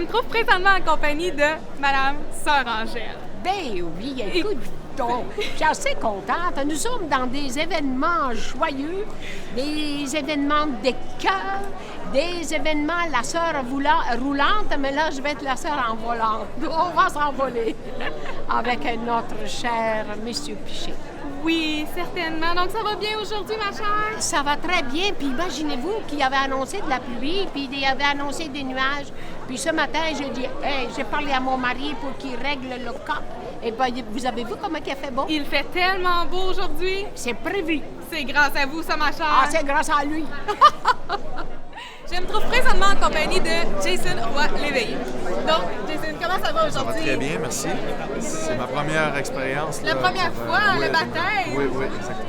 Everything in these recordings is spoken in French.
me trouve présentement en compagnie de Madame Sœur Angèle. Ben oui, écoute donc, je suis assez contente. Nous sommes dans des événements joyeux, des événements de cœur, des événements la sœur roulante, mais là, je vais être la sœur en volante. On va s'envoler avec notre cher Monsieur Piché. Oui, certainement. Donc, ça va bien aujourd'hui, ma chère? Ça va très bien. Puis imaginez-vous qu'il avait annoncé de la pluie, puis il avait annoncé des nuages. Puis ce matin, j'ai dit, hey, j'ai parlé à mon mari pour qu'il règle le cas. Et bien, vous avez vu comment il a fait beau? Il fait tellement beau aujourd'hui. C'est prévu. C'est grâce à vous, ça, ma chère. Ah, c'est grâce à lui. Je me trouve présentement en compagnie de Jason Roy-Léveillé. Donc, Jason, comment ça va aujourd'hui? Ça va très bien, merci. C'est ma première expérience. La première fois, le baptême? Oui, exactement.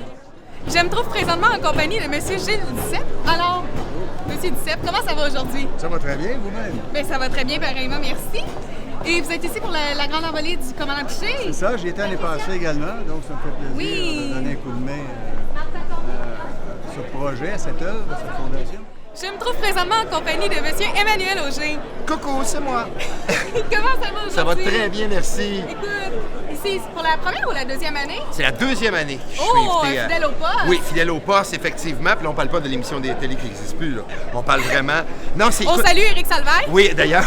Je me trouve présentement en compagnie de M. Gilles Duceppe. Alors, M. Duceppe, comment ça va aujourd'hui? Ça va très bien, vous-même? Bien, ça va très bien, pareillement, merci. Et vous êtes ici pour la grande envolée du commandant Piché? C'est ça, j'y étais l'année passée également, donc ça me fait plaisir de donner un coup de main à ce projet, à cette œuvre, à cette fondation. Je me trouve présentement en compagnie de M. Emmanuel Auger. Coucou, c'est moi. Comment ça va aujourd'hui? Ça va très bien, merci. Écoute, ici, c'est pour la première ou la deuxième année? C'est la deuxième année. Je suis Oh, invité fidèle au poste. Oui, fidèle au poste, effectivement. Puis là, on parle pas de l'émission des télés qui n'existe plus. Là. On parle vraiment... Non, c'est... On salue Éric Salvaire. Oui, d'ailleurs.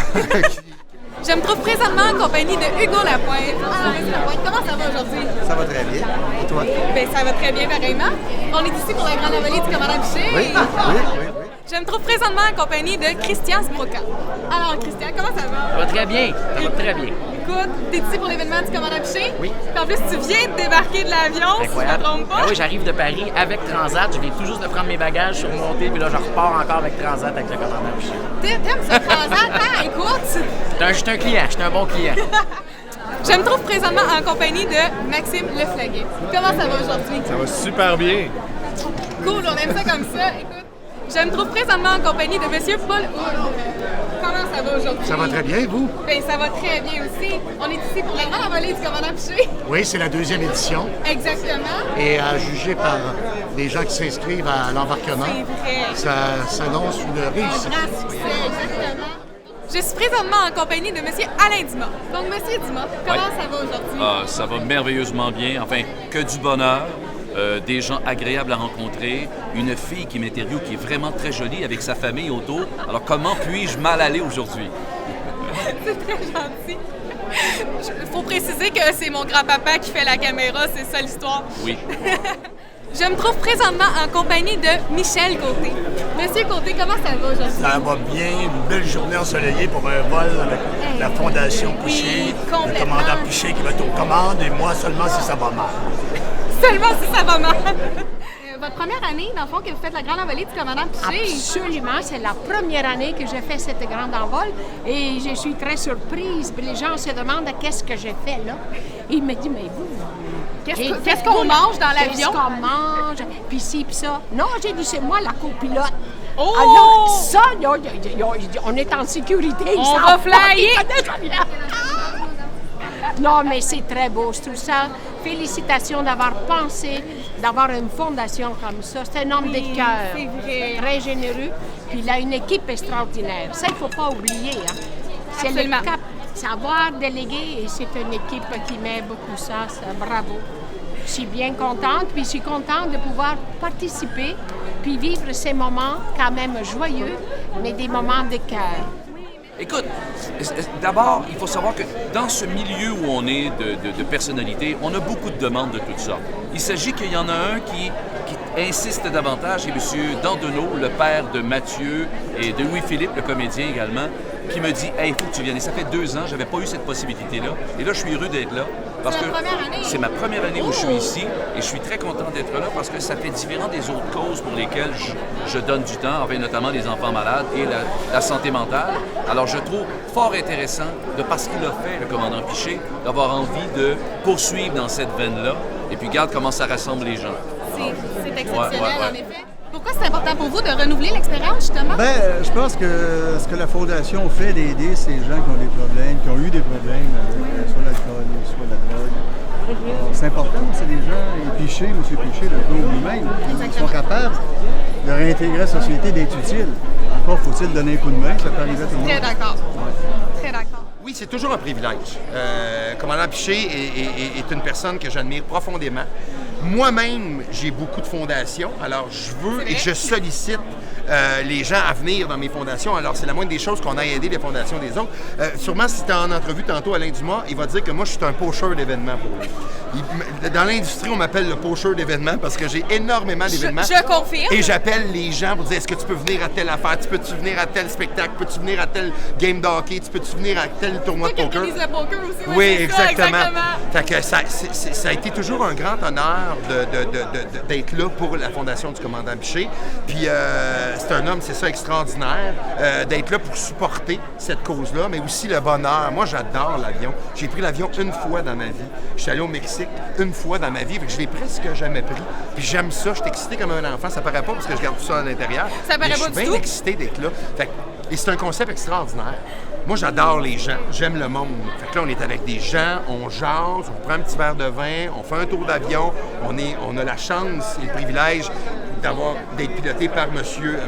Je me trouve présentement en compagnie de Hugo Lapointe. Alors, M. Lapointe, comment ça va aujourd'hui? Ça va très bien. Et toi? Bien, ça va très bien, pareillement. On est ici pour la grande envolée du commandant Piché. Oui. Je me trouve présentement en compagnie de Christian Sproca. Alors, Christian, comment ça va? Ça va très bien, ça va très bien. Écoute, t'es ici pour l'événement du commandant Piché? Oui. Puis en plus, tu viens de débarquer de l'avion, si je ne me trompe pas. Ben oui, j'arrive de Paris avec Transat. Je viens tout juste de prendre mes bagages, surmonter, puis là, je repars encore avec Transat avec le commandant Piché. T'aimes ça, Transat, hein? Écoute! Je suis un client, je suis un bon client. Je me trouve présentement en compagnie de Maxime Leflaguet. Comment ça va aujourd'hui? Ça va super bien. Cool, on aime ça comme ça. Écoute, je me trouve présentement en compagnie de M. Paul Houle. Comment ça va aujourd'hui? Ça va très bien, vous? Bien, ça va très bien aussi. On est ici pour la grande envolée du commandant Piché. Oui, c'est la deuxième édition. Exactement. Et à juger par les gens qui s'inscrivent à l'embarquement, C'est vrai. ça s'annonce une Un réussite. grand succès, exactement. Je suis présentement en compagnie de M. Alain Dumas. Donc, M. Dumas, comment ça va aujourd'hui? Ça va merveilleusement bien. Enfin, que du bonheur. Des gens agréables à rencontrer, une fille qui m'interviewe qui est vraiment très jolie avec sa famille autour. Alors, comment puis-je mal aller aujourd'hui? C'est très gentil. Il faut préciser que c'est mon grand-papa qui fait la caméra, c'est ça l'histoire. Oui. Je me trouve présentement en compagnie de Michel Côté. Monsieur Côté, comment ça va aujourd'hui? Ça va bien, une belle journée ensoleillée pour un vol avec la Fondation Piché, le complètement. commandant Piché qui va être aux commandes et moi seulement si ça va mal. Seulement si ça va mal. Votre première année, dans le fond, que vous faites la grande envolée du commandant Piché. Absolument, c'est la première année que j'ai fait cette grande envol et je suis très surprise. Les gens se demandent qu'est-ce que j'ai fait là. Et il me dit, mais vous... Qu'est-ce qu'on mange dans l'avion? Qu'est-ce qu'on mange? Puis ci, puis ça. Non, j'ai dit, c'est moi la copilote. Oh! Alors, ça, on est en sécurité. On va flyer! Non, mais c'est très beau, je trouve ça. Félicitations d'avoir pensé, d'avoir une fondation comme ça. C'est un homme de cœur, c'est vrai. très généreux. Puis il a une équipe extraordinaire. Ça, il ne faut pas oublier. Hein. C'est le Absolument. cap, savoir déléguer, et c'est une équipe qui met beaucoup ça. Bravo. Je suis bien contente, puis je suis contente de pouvoir participer, puis vivre ces moments quand même joyeux, mais des moments de cœur. Écoute, d'abord, il faut savoir que dans ce milieu où on est de personnalités, on a beaucoup de demandes de toutes sortes. Il s'agit qu'il y en a un qui insiste davantage, et M. Dandenot, le père de Mathieu et de Louis-Philippe, le comédien également, qui me dit « Hey, il faut que tu viennes. » Et ça fait 2 ans, je n'avais pas eu cette possibilité-là. Et là, je suis heureux d'être là. Parce que c'est ma première année où je suis ici et je suis très content d'être là parce que ça fait différent des autres causes pour lesquelles je donne du temps, enfin, notamment les enfants malades et la santé mentale. Alors, je trouve fort intéressant, de parce qu'il a fait, le commandant Piché, d'avoir envie de poursuivre dans cette veine-là. Et puis, regarde comment ça rassemble les gens. C'est exceptionnel, Ouais. en effet. Pourquoi c'est important pour vous de renouveler l'expérience, justement? Bien, je pense que ce que la Fondation fait d'aider ces gens qui ont des problèmes, qui ont eu des problèmes avec soit l'alcool, soit la drogue. Alors, c'est important, c'est des gens, et Piché, M. Piché, le groupe lui-même, qui sont capables de réintégrer la société, d'être utiles. Encore faut-il donner un coup de main, ça peut arriver à tout le monde. Très d'accord. Ouais. Très Oui, c'est toujours un privilège. Commandant Piché est une personne que j'admire profondément. Moi-même, j'ai beaucoup de fondations, alors je veux et je sollicite les gens à venir dans mes fondations. Alors, c'est la moindre des choses qu'on a aidé les fondations des autres. Sûrement, si tu es en entrevue tantôt, Alain Dumas, il va dire que moi, je suis un pocheur d'événements pour lui. Dans l'industrie, on m'appelle le pocheur d'événements parce que j'ai énormément d'événements. Je confirme. Et j'appelle les gens pour dire, est-ce que tu peux venir à telle affaire? Peux-tu venir à tel spectacle? Peux-tu venir à tel game de hockey? Peux-tu venir à tel tournoi de poker? Le poker aussi, oui, exactement. Fait que ça a été toujours un grand honneur d'être là pour la Fondation du commandant Piché. Puis c'est un homme, c'est ça, extraordinaire, d'être là pour supporter cette cause-là, mais aussi le bonheur. Moi, j'adore l'avion. J'ai pris l'avion une fois dans ma vie. Je suis allé au Mexique une fois dans ma vie, fait que je l'ai presque jamais pris. Puis j'aime ça, je suis excité comme un enfant. Ça paraît pas parce que je garde tout ça à l'intérieur. Ça paraît pas du tout. Je suis bien excité d'être là. Et c'est un concept extraordinaire. Moi, j'adore les gens, j'aime le monde. Fait que là, on est avec des gens, on jase, on prend un petit verre de vin, on fait un tour d'avion. On a la chance et le privilège d'être piloté par Monsieur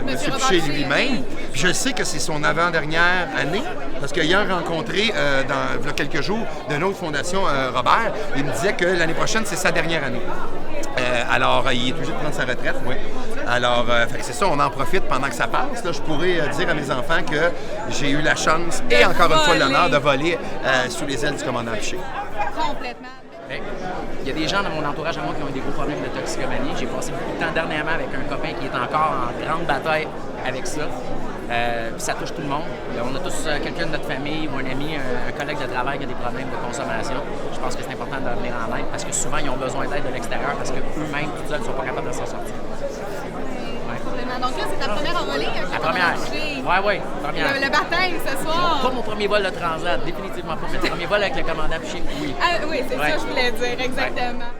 Piché lui-même. Puis je sais que c'est son avant-dernière année, parce qu'ayant rencontré il y a quelques jours d'une autre fondation, Robert, il me disait que l'année prochaine, c'est sa dernière année. Alors, il est obligé de prendre sa retraite, oui. Alors, c'est ça, on en profite pendant que ça passe. Là, je pourrais dire à mes enfants que j'ai eu la chance et encore une fois l'honneur de voler sous les ailes du commandant Piché. Complètement. Il y a des gens dans mon entourage à moi qui ont eu des gros problèmes de toxicomanie. J'ai passé beaucoup de temps dernièrement avec un copain qui est encore en grande bataille avec ça. Puis ça touche tout le monde. On a tous quelqu'un de notre famille ou un ami, un collègue de travail qui a des problèmes de consommation. Je pense que c'est important de venir en aide parce que souvent, ils ont besoin d'aide de l'extérieur parce qu'eux-mêmes, tout seuls, ne sont pas capables de s'en sortir. Donc là, c'est ta première envolée? La première. Oui, première. Le baptême ce soir? Pas mon premier vol de transat, définitivement pas. Mais le premier vol avec le commandant Piché, oui. Oui, c'est ça que je voulais dire, exactement.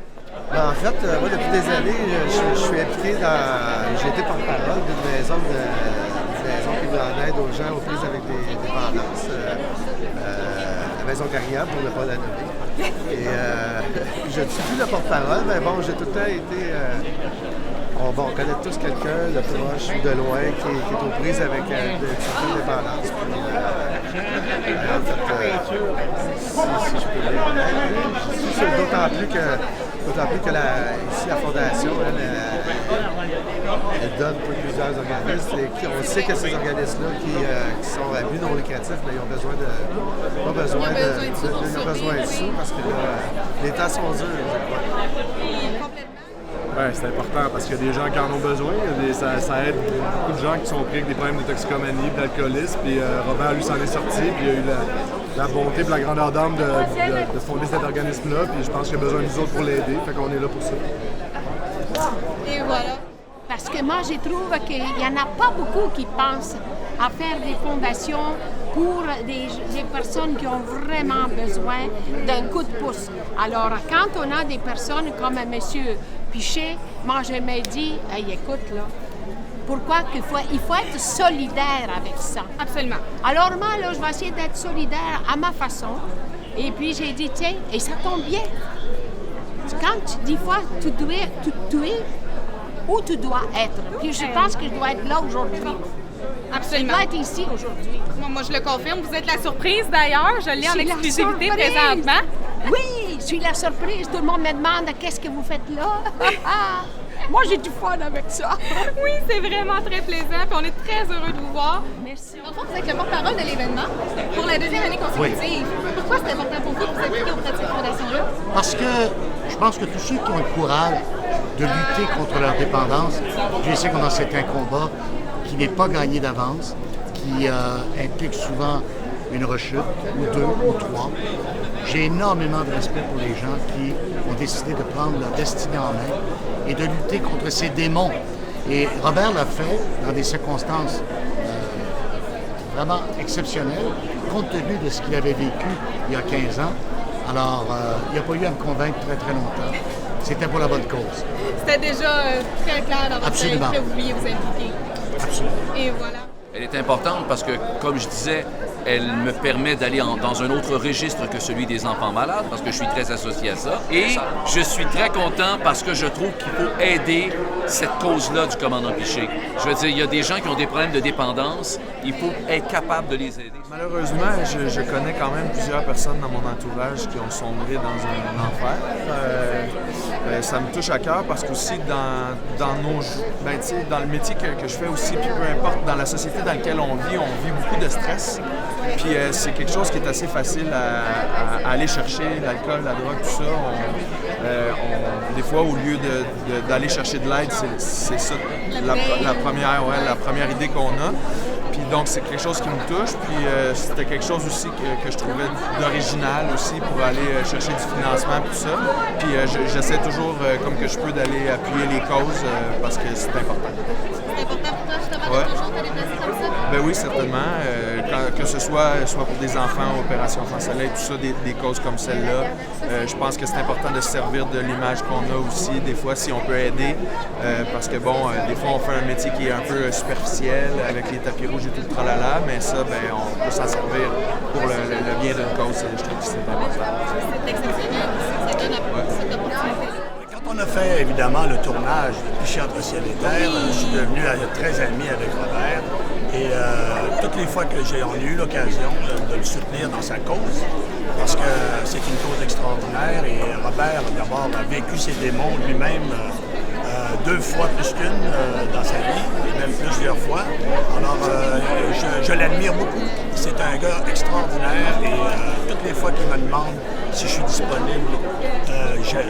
Ben, en fait, moi, depuis des années, je suis impliqué j'ai été porte-parole d'une maison qui va en aide aux gens aux prises avec des dépendances. La maison Carrière, pour ne pas la nommer. Et je ne suis plus le porte-parole, mais bon, j'ai tout le temps été... on connaît tous quelqu'un de proche ou de loin qui est aux prises avec certaines dépendances. Puis, en fait, si je peux le dire, d'autant plus que ici, la Fondation, elle donne pour plusieurs organismes. Et on sait que ces organismes-là qui sont à but non lucratif, mais ils ont besoin de sous parce que les temps sont durs. Ouais, c'est important parce qu'il y a des gens qui en ont besoin. Ça aide beaucoup de gens qui sont pris avec des problèmes de toxicomanie, d'alcoolisme. Puis Robert, lui, s'en est sorti. Puis il a eu la bonté et la grandeur d'âme de fonder cet organisme-là. Puis je pense qu'il a besoin de nous autres pour l'aider. Fait qu'on est là pour ça. Et voilà. Parce que moi, je trouve qu'il n'y en a pas beaucoup qui pensent à faire des fondations pour des personnes qui ont vraiment besoin d'un coup de pouce. Alors, quand on a des personnes comme M. Piché, moi, je me dis, hey, écoute, là, pourquoi il faut être solidaire avec ça? Absolument. Alors, moi, là, je vais essayer d'être solidaire à ma façon. Et puis, j'ai dit, tiens, et ça tombe bien. Quand des fois, tu es où tu dois être. Puis, je pense que je dois être là aujourd'hui. Absolument. Je dois être ici aujourd'hui. Moi, je le confirme. Vous êtes la surprise, d'ailleurs. Je l'ai en exclusivité présentement. Oui, je suis la surprise. Tout le monde me demande qu'est-ce que vous faites là. Moi, j'ai du fun avec ça. Oui, c'est vraiment très plaisant. Puis on est très heureux de vous voir. Merci. En fait, vous êtes le porte-parole de l'événement pour la deuxième année consécutive. Oui. Pourquoi c'est important pour vous de vous impliquer auprès de cette fondation-là? Parce que je pense que tous ceux qui ont le courage de lutter contre leur dépendance, je sais qu'on a certains combats qui n'est pas gagné d'avance, qui implique souvent une rechute, ou deux, ou trois. J'ai énormément de respect pour les gens qui ont décidé de prendre leur destinée en main et de lutter contre ces démons. Et Robert l'a fait dans des circonstances vraiment exceptionnelles, compte tenu de ce qu'il avait vécu il y a 15 ans. Alors, il n'a pas eu à me convaincre très, très longtemps. C'était pour la bonne cause. C'était déjà très clair dans votre tête que vous vouliez vous impliquer. Absolument. Et voilà. Elle est importante parce que, comme je disais, elle me permet d'aller dans un autre registre que celui des enfants malades, parce que je suis très associé à ça. Et je suis très content parce que je trouve qu'il faut aider cette cause-là du commandant Piché. Je veux dire, il y a des gens qui ont des problèmes de dépendance, il faut être capable de les aider. Malheureusement, je connais quand même plusieurs personnes dans mon entourage qui ont sombré dans un enfer. Ça me touche à cœur parce qu'aussi dans le métier que je fais aussi, puis peu importe, dans la société dans laquelle on vit beaucoup de stress. Puis c'est quelque chose qui est assez facile à aller chercher, l'alcool, la drogue, tout ça. Des fois, au lieu d'aller chercher de l'aide, c'est ça la première idée qu'on a. Puis donc, c'est quelque chose qui me touche. Puis c'était quelque chose aussi que je trouvais d'original aussi pour aller chercher du financement et tout ça. Puis j'essaie toujours, comme que je peux, d'aller appuyer les causes parce que c'est important. C'est important pour toi, justement, de toujours te déplacer comme ça? Ben oui, certainement. Que ce soit pour des enfants, Opération Enfants Soleil, tout ça, des causes comme celle-là. Je pense que c'est important de se servir de l'image qu'on a aussi, des fois, si on peut aider. Parce que, bon, des fois, on fait un métier qui est un peu superficiel, avec les tapis rouges et tout le tralala, mais ça, ben, on peut s'en servir pour le bien d'une cause. Je trouve que c'est important. C'est exceptionnel aussi, ça donne cette opportunité-là. Quand on a fait, évidemment, le tournage de Piché entre ciel et terre, je suis devenu très ami avec Robert. Et toutes les fois que on a eu l'occasion de le soutenir dans sa cause, parce que c'est une cause extraordinaire, et Robert, d'abord, a vécu ses démons lui-même 2 fois plus qu'une dans sa vie, et même plusieurs fois. Alors, je l'admire beaucoup. C'est un gars extraordinaire, et toutes les fois qu'il me demande si je suis disponible, je viens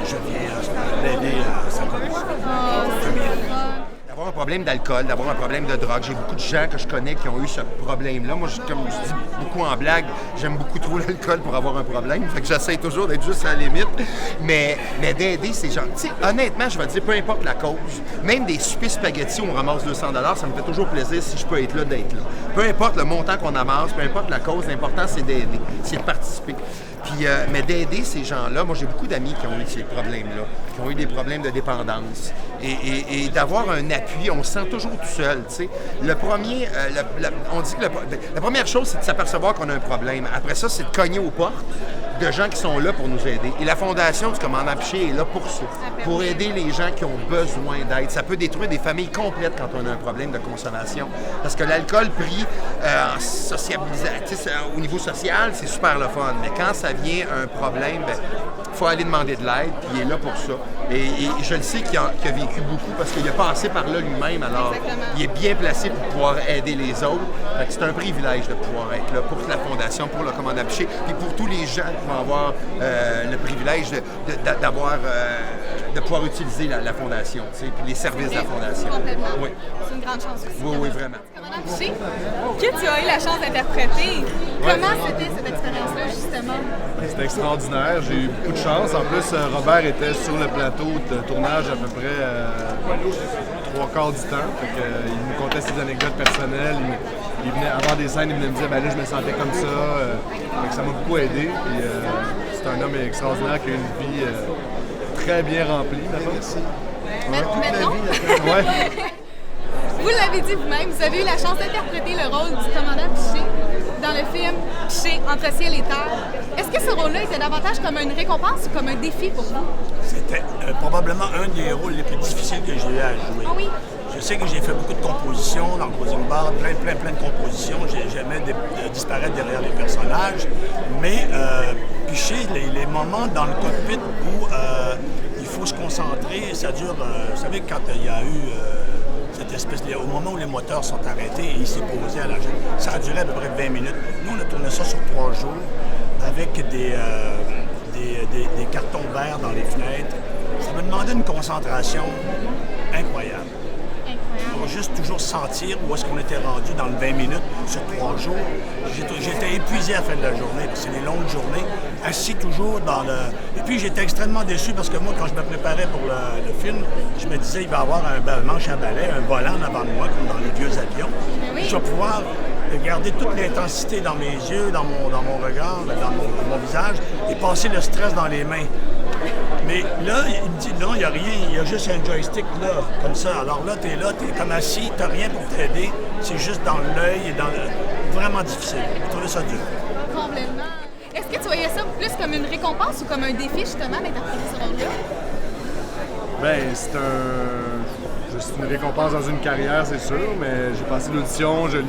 l'aider à sa cause. D'avoir un problème d'alcool, d'avoir un problème de drogue. J'ai beaucoup de gens que je connais qui ont eu ce problème-là. Moi, comme je dis beaucoup en blague, j'aime beaucoup trop l'alcool pour avoir un problème. Fait que j'essaie toujours d'être juste à la limite. Mais d'aider ces gens. Tu sais, honnêtement, je vais te dire, peu importe la cause, même des soupers spaghettis où on ramasse 200 $, ça me fait toujours plaisir si je peux être là, d'être là. Peu importe le montant qu'on amasse, peu importe la cause, l'important, c'est d'aider, c'est de participer. Puis, mais d'aider ces gens-là, moi j'ai beaucoup d'amis qui ont eu ces problèmes-là, qui ont eu des problèmes de dépendance. Et d'avoir un appui, on se sent toujours tout seul, tu sais. Le premier, on dit que la première chose, c'est de s'apercevoir qu'on a un problème. Après ça, c'est de cogner aux portes de gens qui sont là pour nous aider. Et la Fondation du commandant Piché est là pour ça, pour aider les gens qui ont besoin d'aide. Ça peut détruire des familles complètes quand on a un problème de consommation. Parce que l'alcool pris en sociabilisation, au niveau social, c'est super le fun. Mais quand ça vient un problème, il faut aller demander de l'aide, puis il est là pour ça. Et je le sais qu'il a vécu beaucoup parce qu'il a passé par là lui-même, alors il est bien placé pour pouvoir aider les autres. Fait que c'est un privilège de pouvoir être là pour la Fondation, pour le commandant Piché, puis pour tous les gens qui vont avoir le privilège de pouvoir utiliser la Fondation, puis les services de la Fondation. Complètement. Oui. C'est une grande chance aussi. Oui, vraiment. Commandant Piché, que tu as eu la chance d'interpréter, comment c'était cette expérience-là, justement? C'était extraordinaire, j'ai eu beaucoup de chance. En plus, Robert était sur le plateau de tournage à peu près 3/4 du temps. Il nous contait ses anecdotes personnelles. Il venait, avant des scènes, il venait me dire, ben là, je me sentais comme ça. Ça m'a beaucoup aidé. C'est un homme extraordinaire qui a une vie très bien remplie. Merci. Ouais. Ouais. Vous l'avez dit vous-même, vous avez eu la chance d'interpréter le rôle du commandant Piché dans le film Piché entre ciel et terre. Est-ce que ce rôle-là était davantage comme une récompense ou comme un défi pour vous? C'était probablement un des rôles les plus difficiles que j'ai eu à jouer. Ah oui? Je sais que j'ai fait beaucoup de compositions dans le Closing Bar, plein de compositions. J'aimais disparaître derrière les personnages. Mais Piché, les moments dans le cockpit où il faut se concentrer, ça dure... vous savez, quand il y a eu... cette espèce au moment où les moteurs sont arrêtés et il s'est posé à la jambe. Ça a duré à peu près 20 minutes. Nous, on a tourné ça sur 3 jours avec des cartons verts dans les fenêtres. Ça me demandait une concentration incroyable. Pour juste toujours sentir où est-ce qu'on était rendu dans le 20 minutes sur 3 jours. J'étais épuisé à la fin de la journée, parce que c'est des longues journées, assis toujours dans le... Et puis j'étais extrêmement déçu parce que moi, quand je me préparais pour le film, je me disais, il va y avoir un manche à balai, un volant en avant de moi, comme dans les vieux avions. Oui. Je vais pouvoir garder toute l'intensité dans mes yeux, dans mon regard, dans mon visage, et passer le stress dans les mains. Mais là, il me dit non, il n'y a rien, il y a juste un joystick là, comme ça. Alors là, tu es comme assis, tu n'as rien pour t'aider. C'est juste dans l'œil et dans le... Vraiment difficile. Je trouvais ça dur. Complètement. Est-ce que tu voyais ça plus comme une récompense ou comme un défi, justement, d'interpréter ce rôle-là? Ben, c'est une récompense dans une carrière, c'est sûr, mais j'ai passé l'audition, j'ai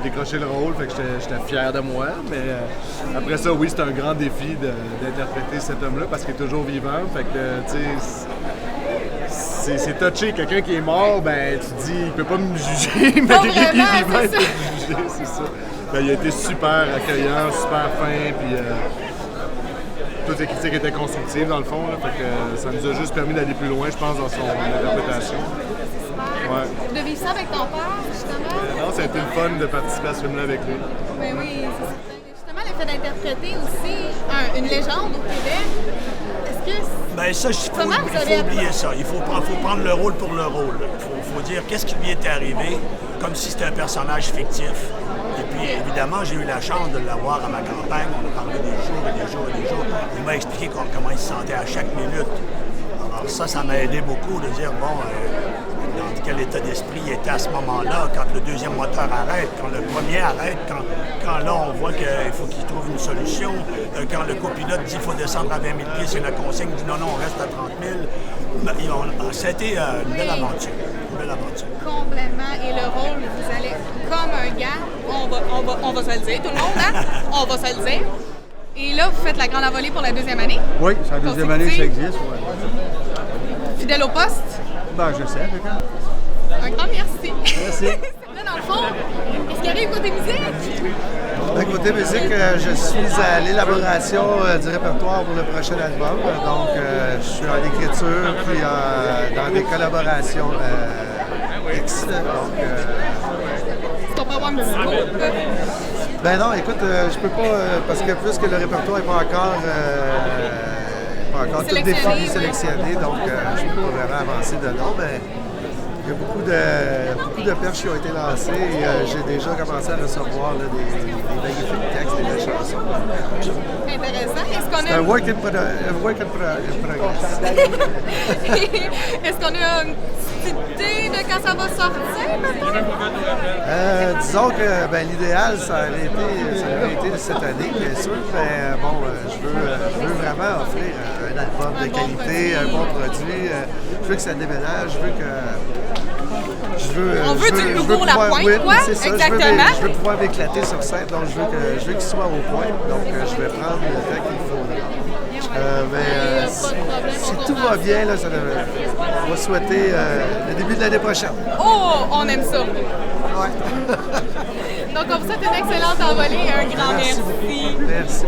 décroché le rôle, fait que j'étais fier de moi. Mais après ça, oui, c'est un grand défi d'interpréter cet homme-là parce qu'il est toujours vivant. Fait que, tu sais, c'est touché. Quelqu'un qui est mort, ben, tu te dis, il peut pas me juger, mais quelqu'un qui est vivant, il peut me juger, c'est ça. Ben, il a été super accueillant, super fin, puis toutes les critiques étaient constructives dans le fond, là, fait que ça nous a juste permis d'aller plus loin, je pense, dans son interprétation. Ouais. De vivre ça avec ton père, justement? Non, ça a été le fun de participer à ce film-là avec lui. Ben oui, c'est certain. Justement, le fait d'interpréter aussi une légende au Québec, est-ce que... Ben ça, il faut oublier ça. Il faut prendre le rôle pour le rôle. Il faut dire qu'est-ce qui lui était arrivé, comme si c'était un personnage fictif. Et puis, évidemment, j'ai eu la chance de l'avoir à ma campagne. On a parlé des jours et des jours et des jours. Il m'a expliqué comment il se sentait à chaque minute. Alors ça m'a aidé beaucoup de dire, bon, dans quel état d'esprit il était à ce moment-là, quand le deuxième moteur arrête, quand le premier arrête, quand là, on voit qu'il faut qu'il trouve une solution, quand le copilote dit qu'il faut descendre à 20 000 pieds, c'est la consigne dit non, on reste à 30 000. C'était une belle aventure. Complètement. Et le rôle, vous allez comme un gars, on va se le dire, tout le monde, hein? On va se le dire. Et là, vous faites la grande envolée pour la deuxième année? Oui, c'est la deuxième année que ça existe. Ouais. Fidèle au poste? Ben, je sais, d'accord. Un grand merci. Merci. Là, dans le fond, qu'est-ce qui arrive côté musique? Ben, côté musique, je suis à l'élaboration du répertoire pour le prochain album. Donc, je suis en écriture puis dans des collaborations X. Donc, est-ce qu'on peut avoir un petit groupe? Ben non, écoute, je peux pas, parce que puisque le répertoire n'est pas encore tout défini, sélectionné, donc je peux pas vraiment avancer dedans, mais il y a beaucoup de perches qui ont été lancées et j'ai déjà commencé à recevoir là, des magnifiques textes, des belles chansons. Intéressant. Est-ce qu'on a... C'est un work in progress. Est-ce qu'on a une petite idée de quand ça va sortir, maintenant? Disons que l'idéal, ça aurait été cette année, bien sûr, mais bon, je veux vraiment offrir un album de qualité, un bon produit. Je veux que ça déménage, on veut du nouveau La Pointe, quoi? C'est ça. Exactement. Je veux pouvoir m'éclater sur scène, donc je veux qu'il soit au point. Donc, je vais prendre le temps qu'il faut. Mais si tout va bien, là, on va souhaiter le début de l'année prochaine. Oh, on aime ça. Ouais. Donc, on vous souhaite une excellente envolée et un grand merci. Merci.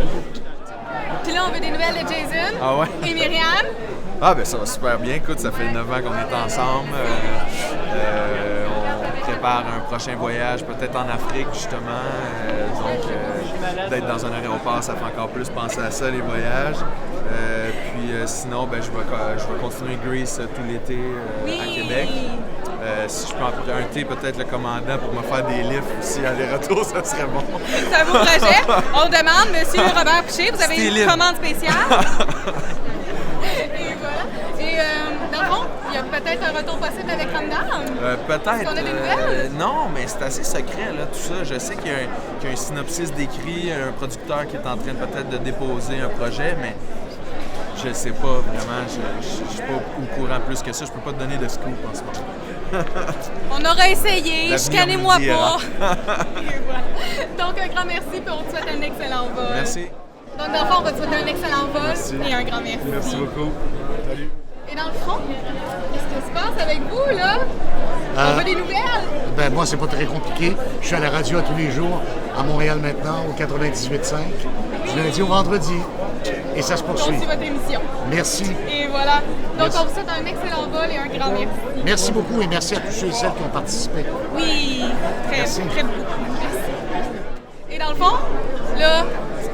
Puis là, on veut des nouvelles de Jason. Ah ouais? Et Myriam. Ah, ben ça va super bien. Écoute, ça fait 9 ans qu'on est ensemble. On prépare un prochain voyage, peut-être en Afrique, justement. Donc, d'être dans un aéroport, ça fait encore plus penser à ça, les voyages. Puis sinon, je vais continuer Grease tout l'été à Québec. Si je peux emprunter peut-être le commandant pour me faire des lifts aussi aller-retour, ça serait bon. C'est un beau projet. On demande, Monsieur Robert Piché, vous avez une commande spéciale. Et voilà. Et dans le fond, il y a peut-être un retour possible avec Ramdam? Peut-être. Est-ce qu'on a des nouvelles? Non, mais c'est assez secret, là, tout ça. Je sais qu'il y a un synopsis d'écrit, un producteur qui est en train peut-être de déposer un projet, mais je sais pas vraiment. Je suis pas au courant plus que ça. Je peux pas te donner de scoop en ce moment. On aura essayé, chicanez-moi pas. Et voilà. Donc, un grand merci, puis on te souhaite un excellent vol. Merci. Donc, dans le fond, on va te souhaiter un excellent vol et un grand merci. Merci beaucoup. Salut. Et dans le fond, qu'est-ce qui se passe avec vous, là? On veut des nouvelles? Ben moi, c'est pas très compliqué. Je suis à la radio tous les jours, à Montréal maintenant, au 98.5, du lundi au vendredi. Et ça se poursuit. Donc, c'est votre émission. Merci. Et voilà. Donc, merci. on vous souhaite un excellent vol et un grand merci. Merci beaucoup et merci à tous ceux et celles qui ont participé. Oui, merci. Très beaucoup. Merci. Et dans le fond, là,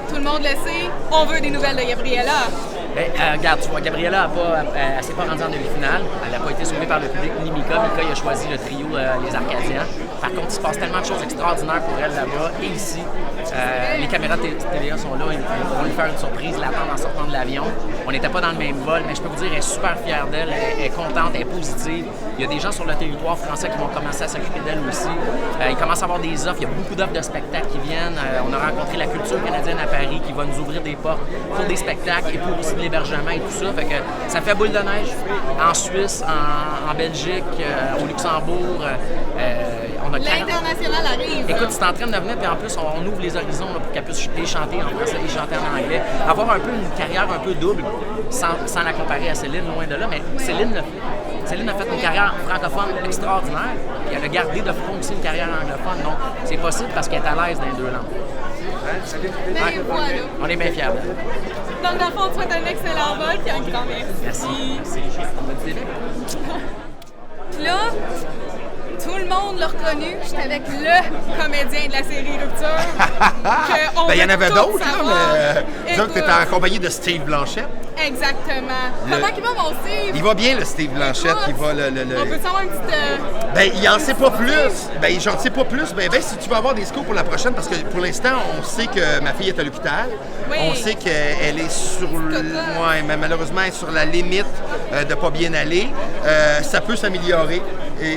tout le monde le sait, on veut des nouvelles de Gabriella. Regarde, tu vois, Gabriella elle s'est pas rendue en demi-finale. Elle n'a pas été sauvée par le public ni Mika. Mika, il a choisi le trio Les Arcadiens. Par contre, il se passe tellement de choses extraordinaires pour elle là-bas et ici. Les caméras de TVA sont là. Ils vont lui faire une surprise, l'attendre en sortant de l'avion. On n'était pas dans le même vol, mais je peux vous dire, elle est super fière d'elle. Elle est contente, elle est positive. Il y a des gens sur le territoire français qui vont commencer à s'occuper d'elle aussi. Il commence à avoir des offres. Il y a beaucoup d'offres de spectacles qui viennent. On a rencontré la culture canadienne à Paris qui va nous ouvrir des portes pour des spectacles et pour aussi de l'hébergement et tout ça. Fait que ça fait boule de neige en Suisse, en Belgique, au Luxembourg. L'international arrive. Écoute, c'est en train de venir, puis en plus, on ouvre les horizons là, pour qu'elle puisse chanter en français et chanter en anglais. Avoir un peu une carrière un peu double, sans la comparer à Céline, loin de là, mais Céline a fait une carrière francophone extraordinaire, puis elle a gardé de front aussi une carrière anglophone. Donc, c'est possible parce qu'elle est à l'aise dans les deux langues. Mais voilà. On est bien fiers d'elle. Donc, dans le fond, on te souhaite un excellent vol et un grand merci. Merci. Là, tout le monde l'a reconnu. J'étais avec le comédien de la série Rupture. Il y en avait d'autres, là, mais disons que tu étais en compagnie de Steve Blanchette. Exactement. Comment il va, mon Steve? Il va bien, le Steve Blanchette. Écoute, Il va on peut savoir une petite... il en sait pas plus. J'en sais pas plus. Si tu vas avoir des scoops pour la prochaine, parce que pour l'instant, on sait que ma fille est à l'hôpital. Oui. On sait qu'elle est sur mais malheureusement, elle est sur la limite de pas bien aller. Ça peut s'améliorer,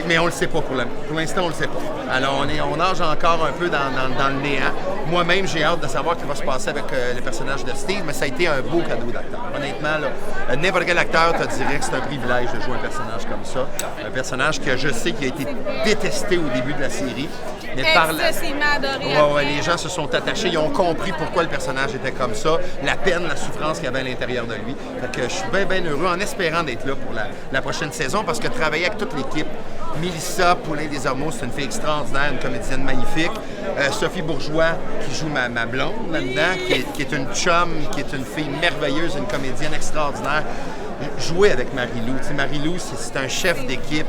mais on le sait pas pour l'instant, on le sait pas. Alors, on nage encore un peu dans le néant. Moi-même, j'ai hâte de savoir ce qui va se passer avec le personnage de Steve, mais ça a été un beau cadeau d'acteur. Honnêtement, là, n'importe quel acteur te dirait que c'est un privilège de jouer un personnage comme ça. Un personnage que je sais qui a été détesté au début de la série. Mais excessivement adoré. Les gens se sont attachés, ils ont compris pourquoi le personnage était comme ça, la peine, la souffrance qu'il y avait à l'intérieur de lui. Fait que je suis bien heureux en espérant d'être là pour la prochaine saison parce que travailler avec toute l'équipe, Mélissa Poulin-Desormeaux, c'est une fille extraordinaire, une comédienne magnifique. Sophie Bourgeois, qui joue ma blonde là-dedans, qui est une chum, qui est une fille merveilleuse, une comédienne extraordinaire. Jouer avec Marie-Lou. Marie-Lou, c'est un chef d'équipe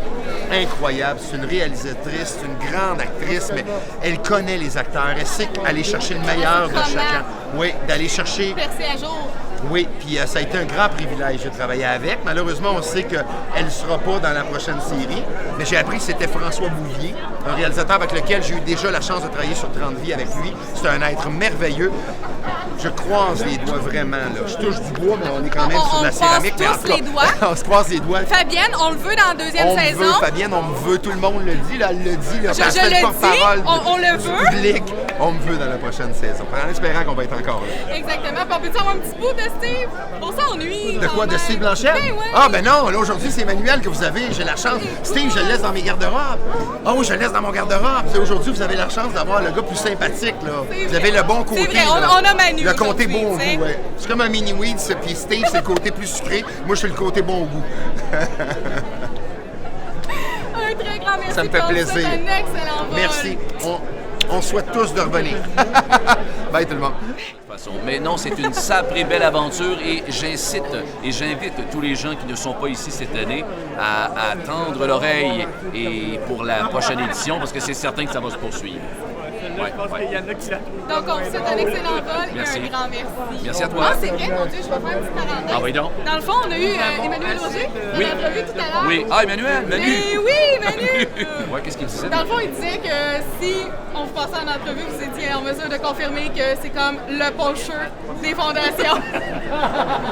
incroyable. C'est une réalisatrice, c'est une grande actrice, mais elle connaît les acteurs. Elle sait aller chercher le meilleur de chacun. Oui, d'aller chercher... Percer à jour. Oui, puis ça a été un grand privilège de travailler avec. Malheureusement, on sait qu'elle ne sera pas dans la prochaine série, mais j'ai appris que c'était François Bouvier, un réalisateur avec lequel j'ai eu déjà la chance de travailler sur 30 vies avec lui. C'est un être merveilleux. Je croise les doigts vraiment, là. Je touche du bois, mais on est quand même sur la céramique. Les doigts. On se croise les doigts. Fabienne, on le veut dans la deuxième saison. Fabienne, on me veut. Tout le monde le dit, là, elle le dit. Là, je le porte-parole on le veut. Public. On me veut dans la prochaine saison. En espérant qu'on va être encore là. Exactement. Puis on peut-tu avoir un petit bout de Steve? On s'ennuie. De quoi? De Steve Blanchette? Ben ouais. Ah, ben non, là, aujourd'hui, c'est Emmanuel que vous avez. J'ai la chance. Steve, je le laisse dans mes garde-robes. Ah oui, je le laisse dans mon garde-robe. Aujourd'hui, vous avez la chance d'avoir le gars plus sympathique, là. Vous avez le bon côté. C'est vrai, on a Manu. Le côté bon goût, ouais. C'est comme un mini-weed, puis Steve, c'est le côté plus sucré. Moi, je suis le côté bon goût. Un très grand merci. Ça me fait plaisir. C'est un excellent vol. Merci. On souhaite tous de revenir. Bye tout le monde. Mais non, c'est une sacrée belle aventure et j'incite et j'invite tous les gens qui ne sont pas ici cette année à tendre l'oreille et pour la prochaine édition parce que c'est certain que ça va se poursuivre. Ouais. Donc, on vous souhaite un excellent vol et un grand merci. Merci à toi. Ah, c'est vrai, mon Dieu, je vais faire une petite parenthèse. Ah oui, donc. Dans le fond, on a eu Emmanuel Roger dans l'entrevue tout à l'heure. Oui. Ah, Emmanuel, Manu. Mais oui, Manu. Ouais, qu'est-ce qu'il disait? Dans le fond, il disait que si on vous passait en entrevue, vous étiez en mesure de confirmer que c'est comme le pusher des fondations.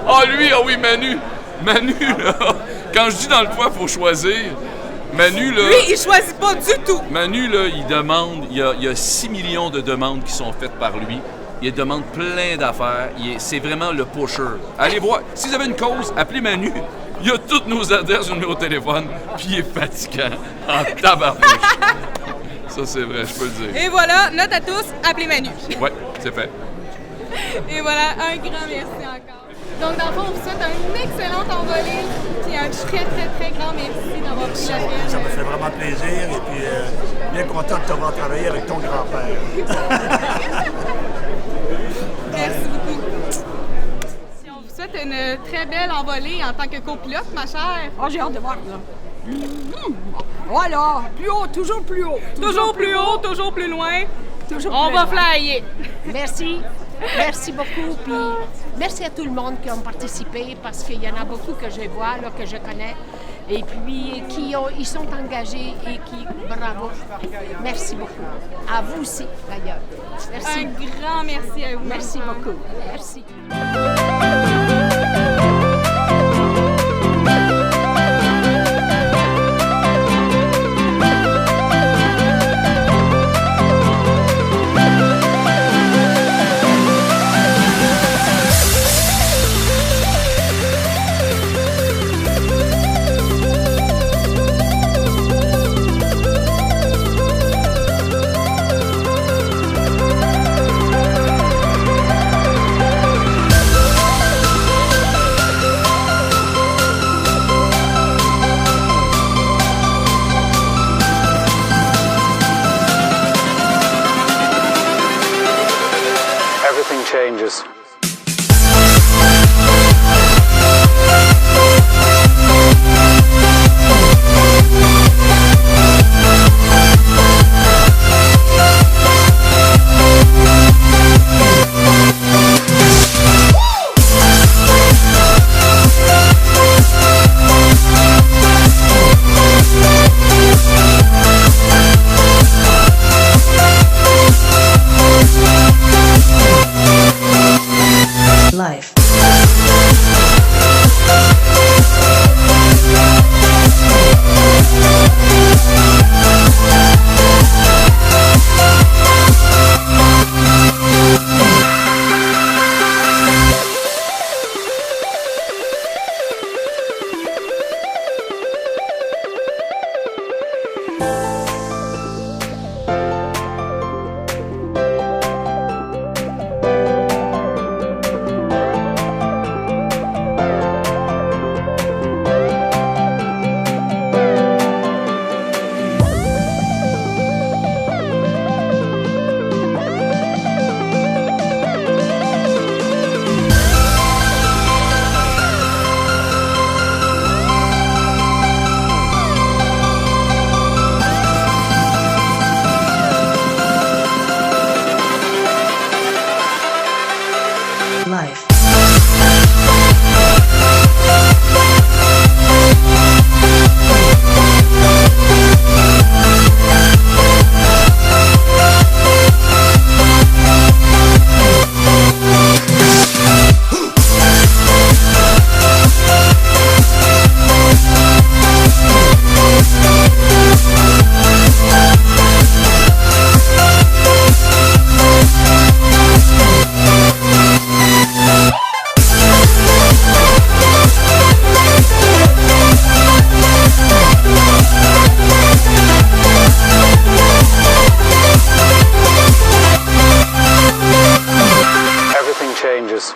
Ah, lui, ah oui, Manu. Manu, là. Quand je dis dans le poids, il faut choisir. Manu, là... Lui, il choisit pas du tout. Manu, là, il demande... Il y a 6 millions de demandes qui sont faites par lui. Il demande plein d'affaires. C'est vraiment le pusher. Allez voir. Si vous avez une cause, appelez Manu. Il a toutes nos adresses, nos numéros de téléphone. Puis il est fatigant. En tabarnouche. Ça, c'est vrai, je peux le dire. Et voilà, note à tous, appelez Manu. Ouais, c'est fait. Et voilà, un grand merci encore. Donc, dans le fond, on vous souhaite un excellent envolée et un très, très, très grand merci d'avoir pris la peine. Ça me fait vraiment plaisir et puis bien content de t'avoir travaillé avec ton grand-père. Merci beaucoup. Si on vous souhaite une très belle envolée en tant que copilote, ma chère. Oh, j'ai hâte de voir, là. Voilà, plus haut, toujours plus haut. Toujours plus haut, toujours plus loin. Toujours on plus va loin. flyer. Merci. Merci beaucoup. Puis merci à tout le monde qui ont participé parce qu'il y en a beaucoup que je vois, là, que je connais. Et puis ils sont engagés et qui... Bravo. Merci beaucoup. À vous aussi, d'ailleurs. Merci. Un grand merci à vous. Merci beaucoup. Merci. Everything changes. Life. Life. Everything changes.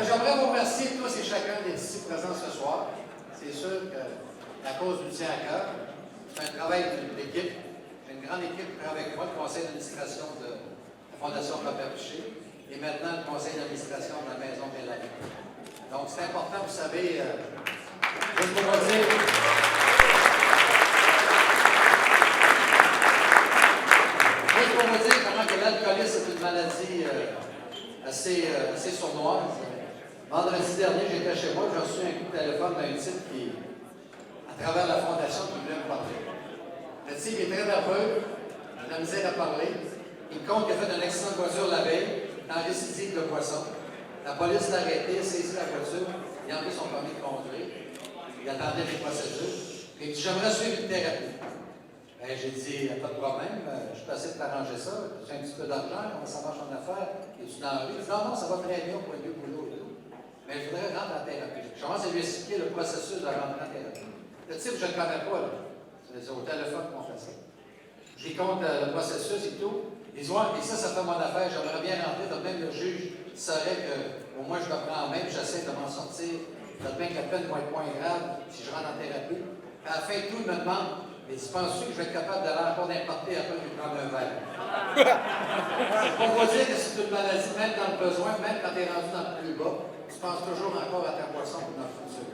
J'aimerais vous remercier tous et chacun d'être ici présents ce soir. C'est sûr que la cause nous tient à cœur. C'est un travail d'équipe. J'ai une grande équipe qui travaille avec moi, le conseil d'administration de la Fondation Robert Piché et maintenant le conseil d'administration de la Maison Bellamy. Donc c'est important, vous savez, juste pour vous dire... Juste pour vous dire comment que l'alcoolisme est une maladie assez sournoise. Vendredi dernier, j'étais chez moi, j'ai reçu un coup de téléphone d'un type qui, à travers la fondation, qui voulait me parler. Le type est très nerveux, il a de la misère à parler. Il compte qu'il a fait un accident de voiture la veille, dans récidive de poisson. La police l'a arrêté, a saisi la voiture, il a enlevé son permis de conduire. Il attendait les procédures. Puis il dit, j'aimerais suivre une thérapie. Ben, j'ai dit, pas de problème, je peux essayer de t'arranger ça. J'ai un petit peu d'argent, comment ça marche en affaires? Es-tu dans la rue? Il dit, non, ça va très bien pour un vieux boulot et tout. Mais je voudrais rentrer en thérapie. Je commence à lui expliquer le processus de rentrer en thérapie. Le type, je ne le connais pas, là. C'est au téléphone qu'on fait ça. J'y compte le processus et tout. Ils disent, ouais, et ça fait mon affaire, j'aimerais bien rentrer. Donc même le juge saurait qu'au moins je le prends en main, j'essaie de m'en sortir. Peut-être bien que la peine va être moins grave si je rentre en thérapie. Puis à la fin de tout, il me demande, mais tu penses-tu que je vais être capable d'aller encore n'importe après lui prendre un verre? On va dire que c'est une maladie, même dans le besoin, même quand tu es rendu dans le plus bas, tu penses toujours encore à ta poisson pour notre futur.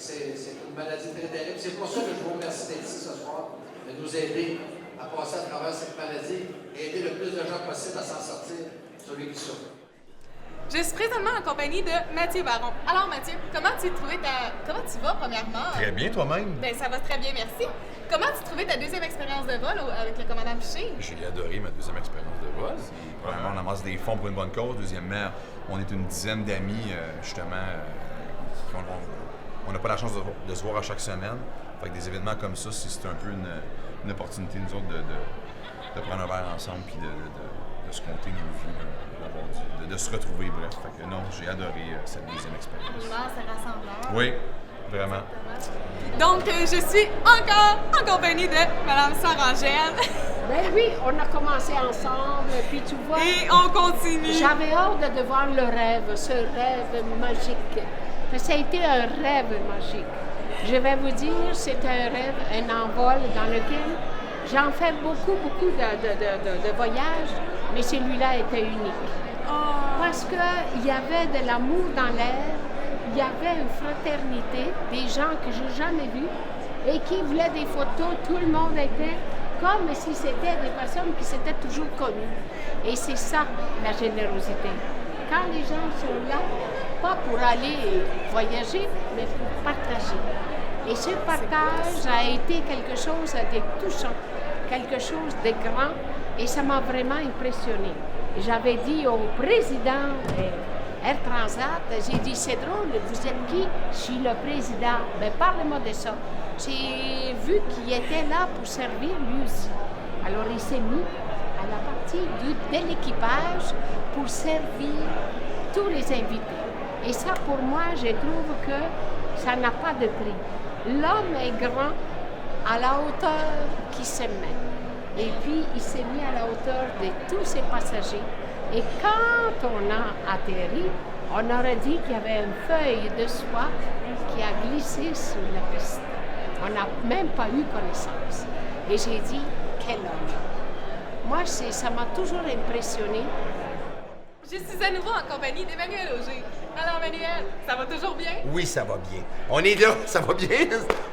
C'est une maladie très terrible. C'est pour ça que je vous remercie d'être ici ce soir, de nous aider à passer à travers cette maladie et aider le plus de gens possible à s'en sortir, celui qui souffre. Je suis présentement en compagnie de Mathieu Baron. Alors Mathieu, comment tu vas premièrement? Très bien, toi-même. Ben ça va très bien, merci. Comment tu trouvais ta deuxième expérience de vol avec le commandant Piché? J'ai adoré ma deuxième expérience de vol. Premièrement, on amasse des fonds pour une bonne cause. Deuxièmement, on est une dizaine d'amis, justement, on n'a pas la chance de se voir à chaque semaine. Fait que des événements comme ça, c'est un peu une opportunité, nous autres, de prendre un verre ensemble puis de se compter nos vies, de se retrouver, bref. Fait que non, j'ai adoré cette deuxième expérience. C'est rassembleur. Oui, vraiment. Donc, je suis encore en compagnie de Mme Sarangelle. Ben oui, on a commencé ensemble, puis tu vois... Et on continue. J'avais hâte de voir le rêve, ce rêve magique. Ça a été un rêve magique. Je vais vous dire, c'est un rêve, un envol dans lequel j'en fais beaucoup de voyages, mais celui-là était unique. Parce qu'il y avait de l'amour dans l'air, il y avait une fraternité, des gens que je n'ai jamais vus et qui voulaient des photos. Tout le monde était comme si c'était des personnes qui s'étaient toujours connues. Et c'est ça, la générosité. Quand les gens sont là, pas pour aller voyager, mais pour partager. Et ce partage a été quelque chose de touchant, quelque chose de grand, et ça m'a vraiment impressionné. J'avais dit au président Air Transat, j'ai dit, c'est drôle, vous êtes qui? Je suis le président. Mais parlez-moi de ça. J'ai vu qu'il était là pour servir lui aussi. Alors il s'est mis à la partie de l'équipage pour servir tous les invités. Et ça, pour moi, je trouve que ça n'a pas de prix. L'homme est grand à la hauteur qu'il se met. Et puis, il s'est mis à la hauteur de tous ses passagers. Et quand on a atterri, on aurait dit qu'il y avait une feuille de soie qui a glissé sur la piste. On n'a même pas eu connaissance. Et j'ai dit, quel homme! Moi, ça m'a toujours impressionné. Je suis à nouveau en compagnie d'Emmanuel Auger. Alors, Emmanuel, ça va toujours bien? Oui, ça va bien. On est là, ça va bien.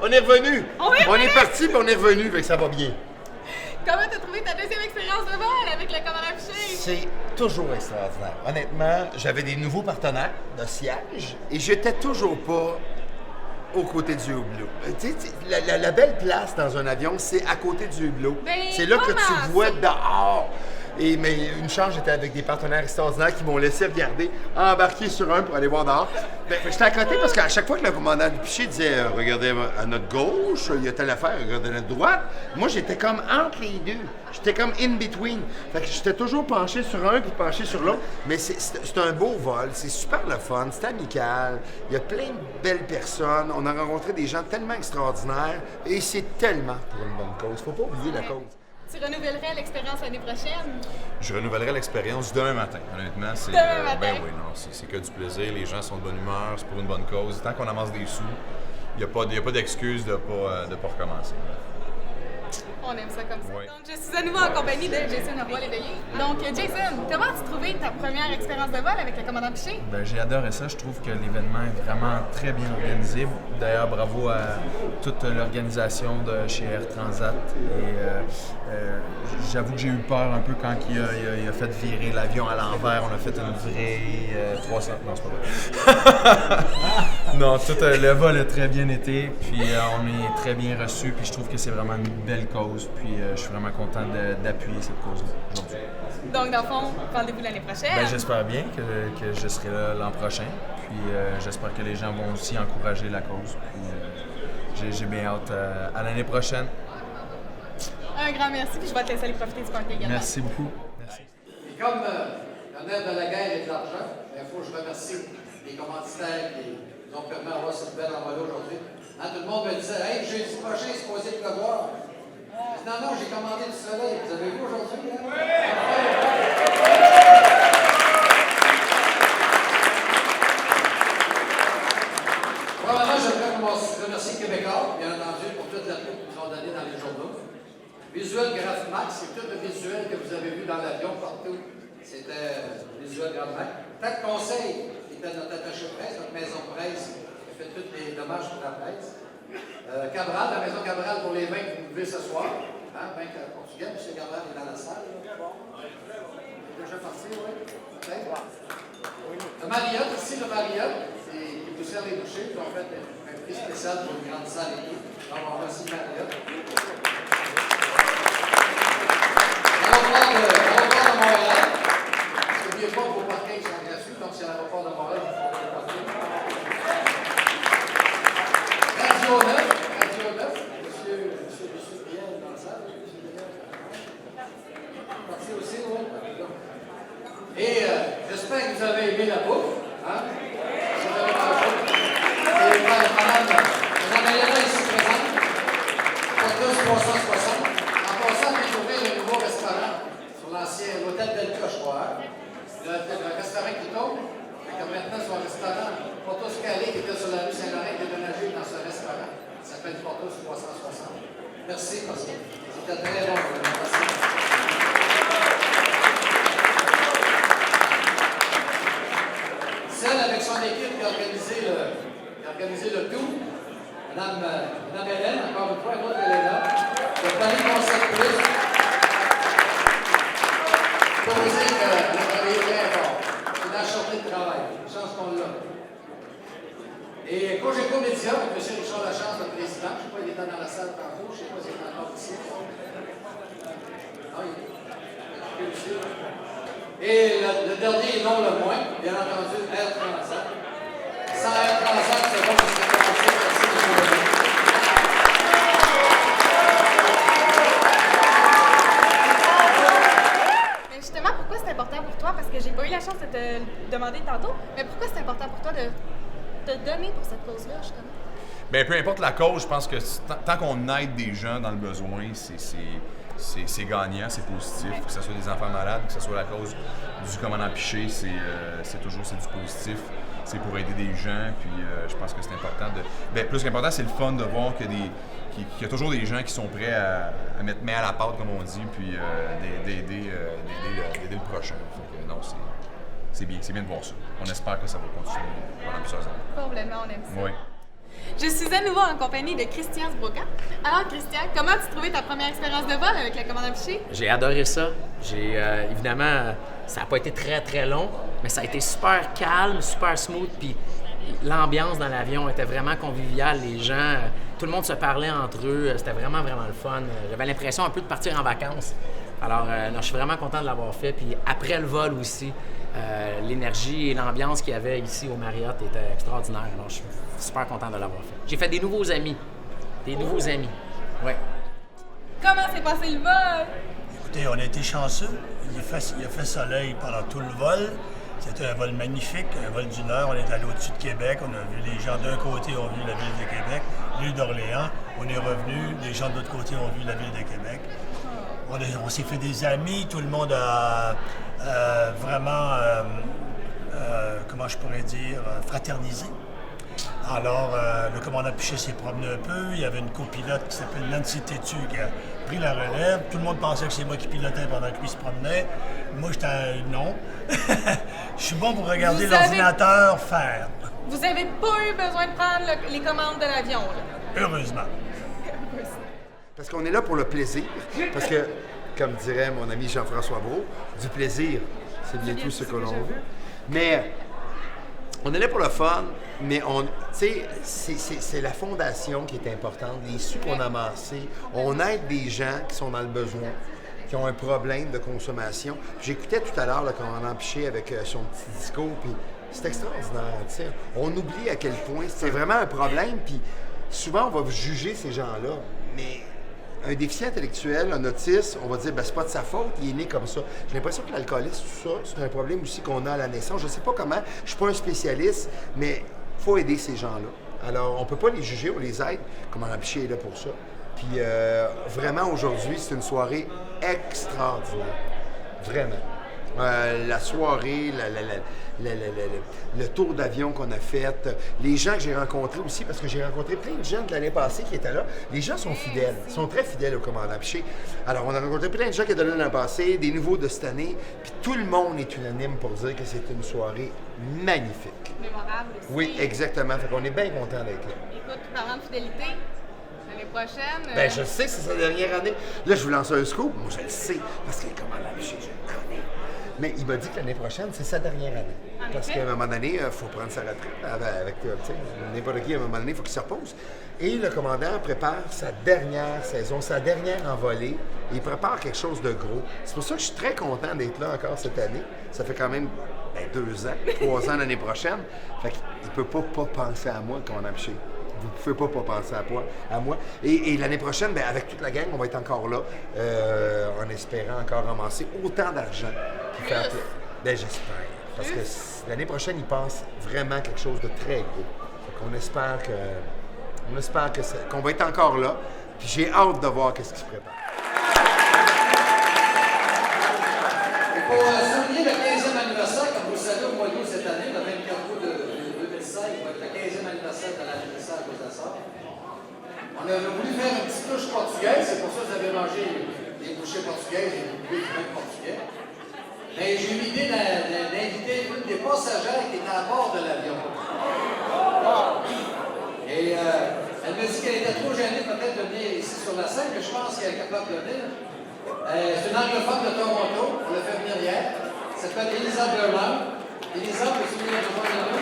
On est revenu. On est parti, puis on est revenu, fait que ça va bien. Comment t'as trouvé ta deuxième expérience de vol avec le commandant Piché? C'est toujours extraordinaire. Honnêtement, j'avais des nouveaux partenaires de siège et j'étais toujours pas aux côtés du hublot. Tu sais, la belle place dans un avion, c'est à côté du hublot. C'est là que tu vois dehors. Mais une chance, j'étais avec des partenaires extraordinaires qui m'ont laissé regarder, embarquer sur un pour aller voir dehors. J'étais à côté parce qu'à chaque fois que le commandant du Piché disait « Regardez à notre gauche, il y a telle affaire, regardez à notre droite », moi, j'étais comme entre les deux. J'étais comme in between. Fait que j'étais toujours penché sur un puis penché sur l'autre. Mais c'est un beau vol, c'est super le fun, c'est amical. Il y a plein de belles personnes. On a rencontré des gens tellement extraordinaires et c'est tellement pour une bonne cause. Faut pas oublier la cause. Tu renouvellerais l'expérience l'année prochaine? Je renouvellerai l'expérience demain matin. Honnêtement, c'est... Demain matin? Ben oui, non, c'est que du plaisir. Les gens sont de bonne humeur, c'est pour une bonne cause. Tant qu'on amasse des sous, il n'y a pas d'excuse de pas recommencer. On aime ça comme ça. Oui. Donc, je suis à nouveau en compagnie de Jason Roy-Léveillé. Donc, Jason, comment as-tu trouvé ta première expérience de vol avec le commandant Piché? Ben, j'ai adoré ça. Je trouve que l'événement est vraiment très bien organisé. D'ailleurs, bravo à toute l'organisation de chez Air Transat. Et j'avoue que j'ai eu peur un peu quand il a fait virer l'avion à l'envers. On a fait une vraie 300... Non, c'est pas vrai. Non, tout le vol a très bien été, puis on est très bien reçus, puis je trouve que c'est vraiment une belle cause, puis je suis vraiment content d'appuyer cette cause-là aujourd'hui. Donc, dans le fond, rendez-vous l'année prochaine. Ben, j'espère bien que je serai là l'an prochain, puis j'espère que les gens vont aussi encourager la cause, puis j'ai bien hâte à l'année prochaine. Un grand merci, puis je vais te laisser aller profiter du party également. Merci beaucoup. Merci. Et comme la mère de la guerre et de l'argent, il faut que je remercie les commanditaires qui nous ont permis d'avoir cette belle envolée aujourd'hui. Hein, tout le monde me disait, hey, jeudi prochain, c'est supposé pleuvoir. Non, non, j'ai commandé du soleil. Vous avez vu aujourd'hui? Hein? Premièrement, je remercie Québécois, bien entendu, pour toute la pub qu'ils nous ont donnée dans les journaux. Visuel Graph Max, c'est tout le visuel que vous avez vu dans l'avion partout. C'était Visuel Graph Max. TAC Conseil, qui était notre attaché presse, notre maison presse, qui fait tous les dommages pour la presse. Cabral, la maison Cabral pour les vins que vous buvez ce soir. Hein, vin portugais, M. Cabral est dans la salle. Il est déjà parti, oui? Peut-être. Le Marriott, ici, le Marriott, qui vous sert les bouchées, qui ont fait un prix spécial pour une grande salle et tout. Donc, on remercie le Marriott. L'aéroport de Montréal. N'oubliez pas que vos parkings sont gratuits, donc c'est l'aéroport de Montréal qui font les parkings. Radio 9, monsieur Biel dans la salle. Parti aussi, oui. Et j'espère que vous avez aimé la bouffe. Hein? Vous avez mangé. Et madame Mariana ici présente. Porteuse 360. En passant, on vient d'ouvrir un nouveau restaurant sur l'ancien hôtel Delta, je crois. Hein? Le restaurant qui tombe. Comme maintenant, son restaurant, Portos Calais, qui était sur la rue Saint-Laurent, est déménagé dans ce restaurant. Ça s'appelle Portos 360. Merci, parce que c'était très bon. Merci. Celle avec son équipe qui a organisé le tout, Mme Hélène, encore une fois, une autre Hélène, le Paris Concept Plus, pour vous dire que le travail est très fort. C'est dans la journée de travail. Chance qu'on l'a. Et Cogeco Média, avec M. Richard Lachance, le président, je ne sais pas, il était dans la salle tantôt, je ne sais pas s'il est encore ici. Ah, il est ici. Et le dernier et non le moins, bien entendu, Air Transat. Sans Air Transat, c'est bon, je serais commencé. Merci, M. Legault. Mais justement, pourquoi c'est important pour toi? Parce que j'ai pas eu la chance de te demander tantôt, mais pourquoi c'est important pour toi de te donner pour cette cause-là, justement? Bien, peu importe la cause, je pense que tant qu'on aide des gens dans le besoin, c'est gagnant, c'est positif. Que ce soit des enfants malades, que ce soit la cause du commandant Piché, c'est toujours du positif. C'est pour aider des gens, puis je pense que c'est important plus qu'important, c'est le fun de voir qu'il y a toujours des gens qui sont prêts à mettre main à la pâte, comme on dit, puis d'aider le prochain. Donc, non, c'est bien de voir ça. On espère que ça va continuer pendant plusieurs années. Complètement, on aime ça. Oui. Je suis à nouveau en compagnie de Christian Sbroca. Alors, Christian, comment as-tu trouvé ta première expérience de vol avec le commandant Piché? J'ai adoré ça. Évidemment, ça n'a pas été très, très long, mais ça a été super calme, super smooth, puis l'ambiance dans l'avion était vraiment conviviale. Les gens, tout le monde se parlait entre eux. C'était vraiment, vraiment le fun. J'avais l'impression un peu de partir en vacances. Alors, je suis vraiment content de l'avoir fait. Puis après le vol aussi, l'énergie et l'ambiance qu'il y avait ici au Marriott était extraordinaire. Alors, je suis super content de l'avoir fait. J'ai fait des nouveaux amis. Ouais. Comment s'est passé le vol? Écoutez, on a été chanceux. Il a fait soleil pendant tout le vol. C'était un vol magnifique, un vol d'1 heure. On est allé au-dessus de Québec. On a vu les gens d'un côté ont vu la ville de Québec, l'île d'Orléans. On est revenu, les gens de l'autre côté ont vu la ville de Québec. On s'est fait des amis, tout le monde a vraiment, comment je pourrais dire, fraternisé. Alors, le commandant Piché s'est promené un peu. Il y avait une copilote qui s'appelle Nancy Tétu qui a pris la relève. Tout le monde pensait que c'est moi qui pilotais pendant que lui se promenait. Moi, j'étais non. Je suis bon pour regarder l'ordinateur faire. Vous n'avez pas eu besoin de prendre les commandes de l'avion, là? Heureusement. Parce qu'on est là pour le plaisir. Parce que, comme dirait mon ami Jean-François Brault, du plaisir, c'est bien tout ce que l'on veut. Mais On est là pour le fun, mais c'est la fondation qui est importante. Les sous qu'on a amassés, on aide des gens qui sont dans le besoin, qui ont un problème de consommation. J'écoutais tout à l'heure le commandant Piché avec son petit discours, puis c'est extraordinaire. T'sais. On oublie à quel point c'est vraiment un problème, puis souvent on va juger ces gens-là, mais un déficit intellectuel, un autiste, on va dire, ben c'est pas de sa faute, il est né comme ça. J'ai l'impression que l'alcoolisme, tout ça, c'est un problème aussi qu'on a à la naissance. Je sais pas comment, je suis pas un spécialiste, mais il faut aider ces gens-là. Alors, on peut pas les juger, on les aide. Commandant Piché est là pour ça. Puis, vraiment, aujourd'hui, c'est une soirée extraordinaire. Vraiment. La soirée, le tour d'avion qu'on a fait, les gens que j'ai rencontrés aussi, parce que j'ai rencontré plein de gens de l'année passée qui étaient là. Les gens sont fidèles, sont très fidèles au commandant Piché. Alors, on a rencontré plein de gens qui étaient là l'année passée, des nouveaux de cette année, puis tout le monde est unanime pour dire que c'est une soirée magnifique. Mémorable aussi. Oui, exactement. Fait qu'on est bien content d'être là. Écoute, parlant de fidélité, l'année prochaine... Ben, je sais que c'est sa dernière année. Là, je vous lance un scoop. Moi, je le sais, parce que le commandant Piché, je le connais. Mais il m'a dit que l'année prochaine, c'est sa dernière année. Parce qu'à un moment donné, il faut prendre sa retraite. Avec n'importe qui, à un moment donné, il faut qu'il se repose. Et le commandant prépare sa dernière saison, sa dernière envolée. Il prépare quelque chose de gros. C'est pour ça que je suis très content d'être là encore cette année. Ça fait quand même 2 ans, 3 ans l'année prochaine. Fait qu'il ne peut pas penser à moi, le commandant Piché. Vous ne pouvez pas penser à moi. Et l'année prochaine, ben, avec toute la gang, on va être encore là, en espérant encore ramasser autant d'argent. Ben, j'espère. Parce que l'année prochaine, ils pensent vraiment quelque chose de très gros. On espère qu'on va être encore là. Puis j'ai hâte de voir ce qui se prépare. Et pour souligner le 15e anniversaire, comme vous le savez, au mois d'août cette année, le 24 août de 2016, il va être le 15e anniversaire de l'anniversaire de la Sœur. On a voulu faire une petite touche portugaise, c'est pour ça que vous avez mangé des bouchées portugaises et des bouchées même portugais. Mais j'ai eu l'idée d'inviter une des passagères qui était à bord de l'avion. Et elle m'a dit qu'elle était trop gênée peut-être de venir ici sur la scène, mais je pense qu'elle est capable de venir. C'est une anglophone de Toronto, on l'a fait venir hier. Elle s'appelle Elisa Berman. Elisa, peux-tu venir nous rejoindre?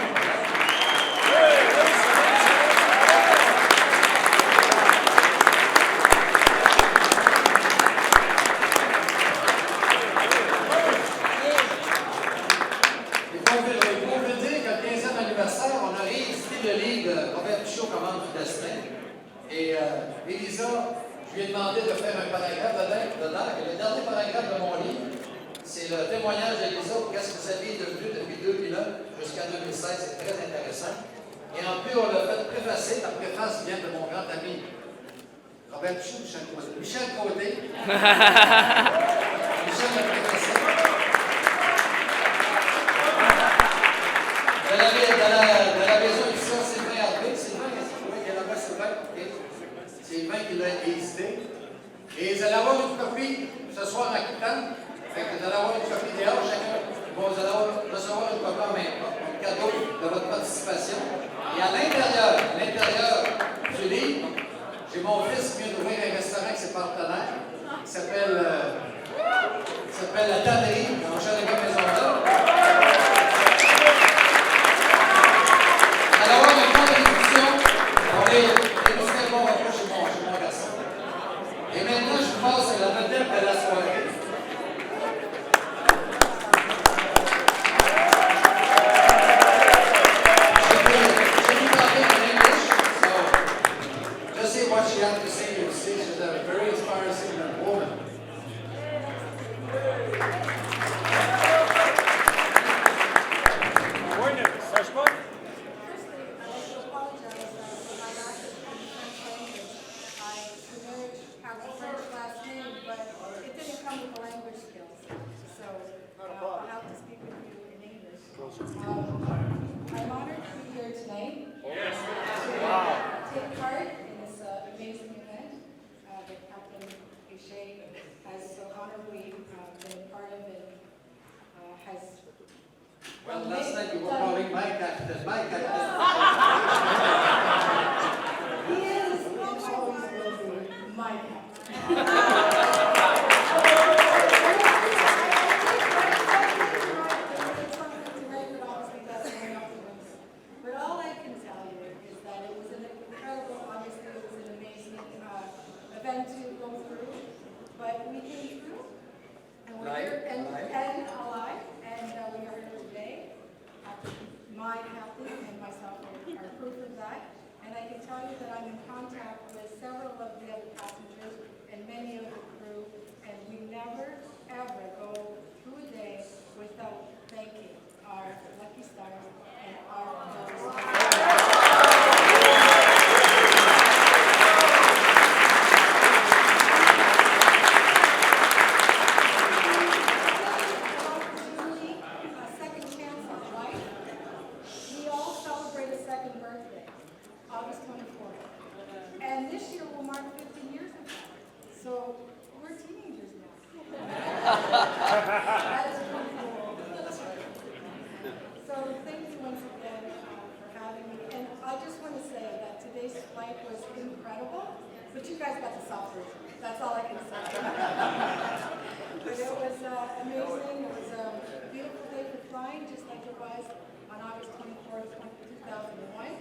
Et Elisa, je lui ai demandé de faire un paragraphe dedans. Et le dernier paragraphe de mon livre, c'est le témoignage d'Elisa pour qu'est-ce que sa vie est devenue depuis 2001 jusqu'à 2016. C'est très intéressant. Et en plus, on l'a fait préfacer. La préface vient de mon grand ami Robert Piché, Michel Côté. Michel Côté. Michel l'a préfacé. De la maison édition Sylvain Harvey. Sylvain qui l'a édité. Et vous allez avoir une copie ce soir en quittant. Fait que vous allez avoir une copie dehors, chacun. Bon, vous allez recevoir une copie en même temps, un cadeau de votre participation. Et à l'intérieur du livre, j'ai mon fils qui vient d'ouvrir un restaurant avec ses partenaires, qui s'appelle La Tannerie, dans Jean-Léger-Maisonneuve. Alors, on a une grande édition. On est très bon repas chez mon garçon. Et maintenant, je passe à la vedette de la soirée. J'ai dû parler en English, so just see what she had to say. You see, she's a very inspiring woman. French last name, but it didn't in contact with several of the other passengers and many of the crew, and we never, ever go through a day without thanking our lucky stars and our August 24th. And this year will mark 15 years of that. So we're teenagers now. That is pretty cool. So thank you once again for having me. And I just want to say that today's flight was incredible, but you guys got the soft version. That's all I can say. But it was amazing. It was a beautiful day for flying, just like it was on August 24th, 2001.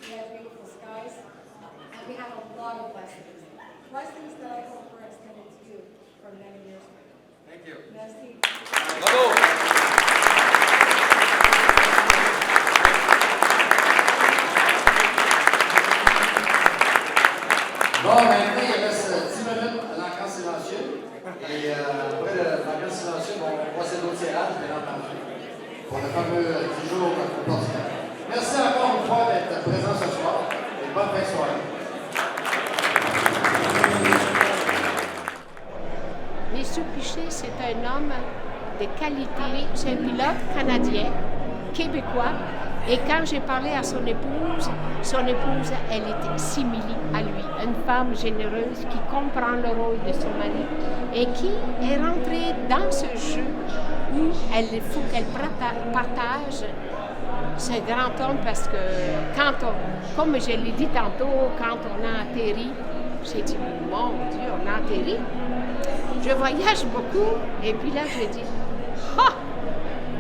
We had beautiful skies, and we had a lot of blessings. Blessings that I hope were extended to you for many years. Thank you. Merci. Bravo! Bon, maintenant, il reste 10 minutes à l'encran silencieux. Et après l'encran silencieux, on va procéder au tirage, bien entendu, pour le fameux 10 jours portugais. Merci encore une fois d'être présent ce soir et bonne fin de soirée. M. Piché, c'est un homme de qualité. C'est un pilote canadien, québécois. Et quand j'ai parlé à son épouse, elle était simili à lui. Une femme généreuse qui comprend le rôle de son mari et qui est rentrée dans ce jeu où il faut qu'elle partage ce grand homme parce que comme je l'ai dit tantôt, quand on a atterri, j'ai dit, mon Dieu, on a atterri. Je voyage beaucoup et puis là, j'ai dit,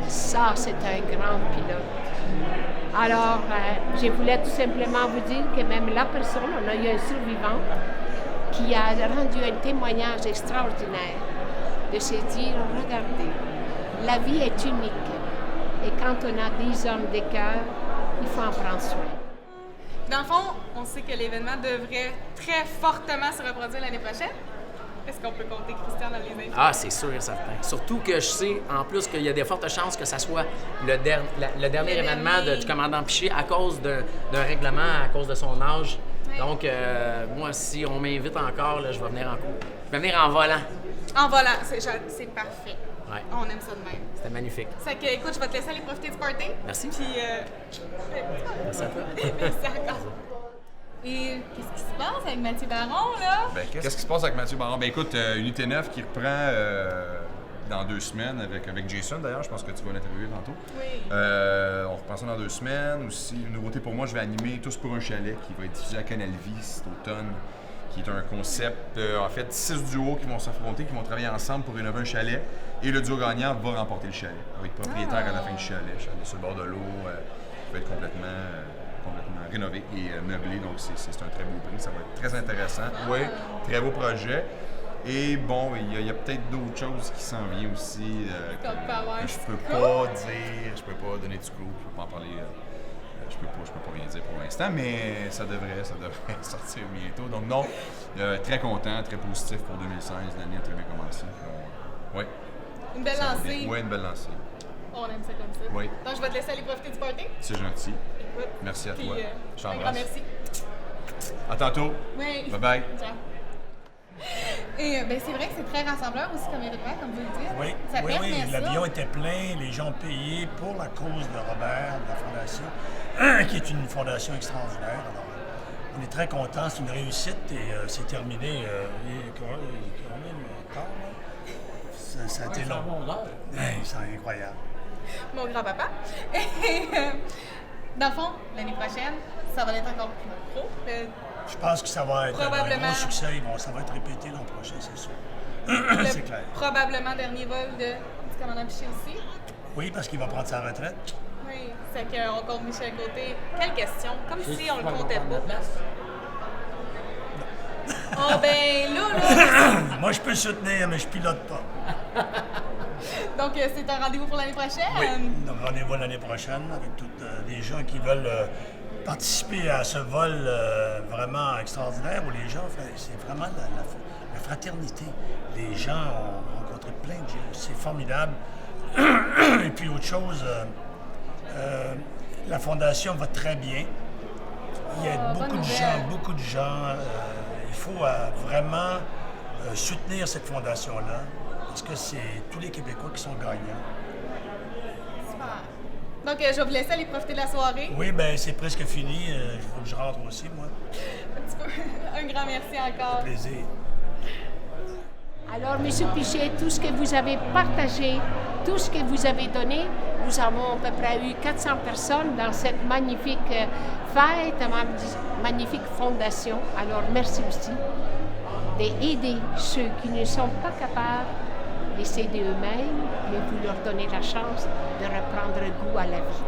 ça, c'est un grand pilote. Alors, je voulais tout simplement vous dire que même la personne, on a eu un survivant qui a rendu un témoignage extraordinaire de se dire, regardez, la vie est unique. Et quand on a 10 hommes de cœur, il faut en prendre soin. Dans le fond, on sait que l'événement devrait très fortement se reproduire l'année prochaine. Est-ce qu'on peut compter Christian dans les invités? Ah, c'est sûr et certain. Surtout que je sais, en plus, qu'il y a des fortes chances que ça soit le dernier événement du commandant Piché à cause d'un règlement, à cause de son âge. Oui. Donc, moi, si on m'invite encore, là, je vais venir en cours. Je vais venir en volant. En volant, c'est parfait. Ouais. On aime ça de même. C'était magnifique. C'est que, écoute, je vais te laisser aller profiter du party. Merci. Puis, merci à toi. Merci encore. Et qu'est-ce qui se passe avec Mathieu Baron, là? Ben, qu'est-ce qui se passe avec Mathieu Baron? Ben écoute, Unité 9 qui reprend dans 2 semaines avec Jason, d'ailleurs. Je pense que tu vas l'interviewer tantôt. Oui. On reprend ça dans 2 semaines. Aussi, une nouveauté pour moi, je vais animer Tous pour un chalet qui va être diffusé à Canal Vie cet automne, qui est un concept, en fait, 6 duos qui vont s'affronter, qui vont travailler ensemble pour rénover un chalet. Et le duo gagnant va remporter le chalet. Il va être propriétaire à la fin du chalet. Chalet sur le bord de l'eau, qui va être complètement rénové et meublé, donc c'est un très beau prix, ça va être très intéressant. Oui, très beau projet. Et bon, il y a peut-être d'autres choses qui s'en viennent aussi. Que je peux pas dire, je peux pas donner du coup, je peux pas en parler. Je peux pas rien dire pour l'instant, mais ça devrait sortir bientôt. Donc non, très content, très positif pour 2016, l'année a très bien commencé. Oui. Une belle lancée. Oui, une belle lancée. On aime ça comme ça. Oui. Donc je vais te laisser aller profiter du party. C'est gentil. Écoute. Merci à toi. Je t'embrasse. Un grand merci. À tantôt. Oui. Bye bye. Ciao. Et ben, c'est vrai que c'est très rassembleur aussi comme événement, comme vous le dites. Oui, ça oui, l'avion était plein, les gens payaient pour la cause de Robert, de la Fondation, qui est une fondation extraordinaire. Alors, on est très contents, c'est une réussite et c'est terminé. Ça a été long. C'est incroyable. Mon grand-papa. Et dans le fond, l'année prochaine, ça va être encore plus gros. Je pense que ça va être un gros succès. Ça va être répété l'an prochain, c'est sûr. C'est clair. Probablement dernier vol du commandant Piché aussi. Oui, parce qu'il va prendre sa retraite. Oui, c'est qu'on compte Michel Côté. Quelle question? Comme si on le comptait pas. Oh ben là! Moi, je peux le soutenir, mais je pilote pas. Donc, c'est un rendez-vous pour l'année prochaine? Oui, un rendez-vous l'année prochaine avec tous les gens qui veulent participer à ce vol vraiment extraordinaire où les gens, c'est vraiment la fraternité. Les gens ont rencontré plein de gens, c'est formidable. Et puis autre chose, la Fondation va très bien. Il y a beaucoup de gens. Il faut vraiment soutenir cette Fondation-là parce que c'est tous les Québécois qui sont gagnants. Donc, je vais vous laisser aller profiter de la soirée. Oui, bien, c'est presque fini. Il faut que je rentre aussi, moi. Un petit peu. Un grand merci encore. Ça fait plaisir. Alors, M. Piché, tout ce que vous avez partagé, tout ce que vous avez donné, nous avons à peu près eu 400 personnes dans cette magnifique fête, magnifique fondation. Alors, merci aussi d'aider ceux qui ne sont pas capables d'essayer eux-mêmes, mais vous leur donnez la chance de reprendre goût à la vie.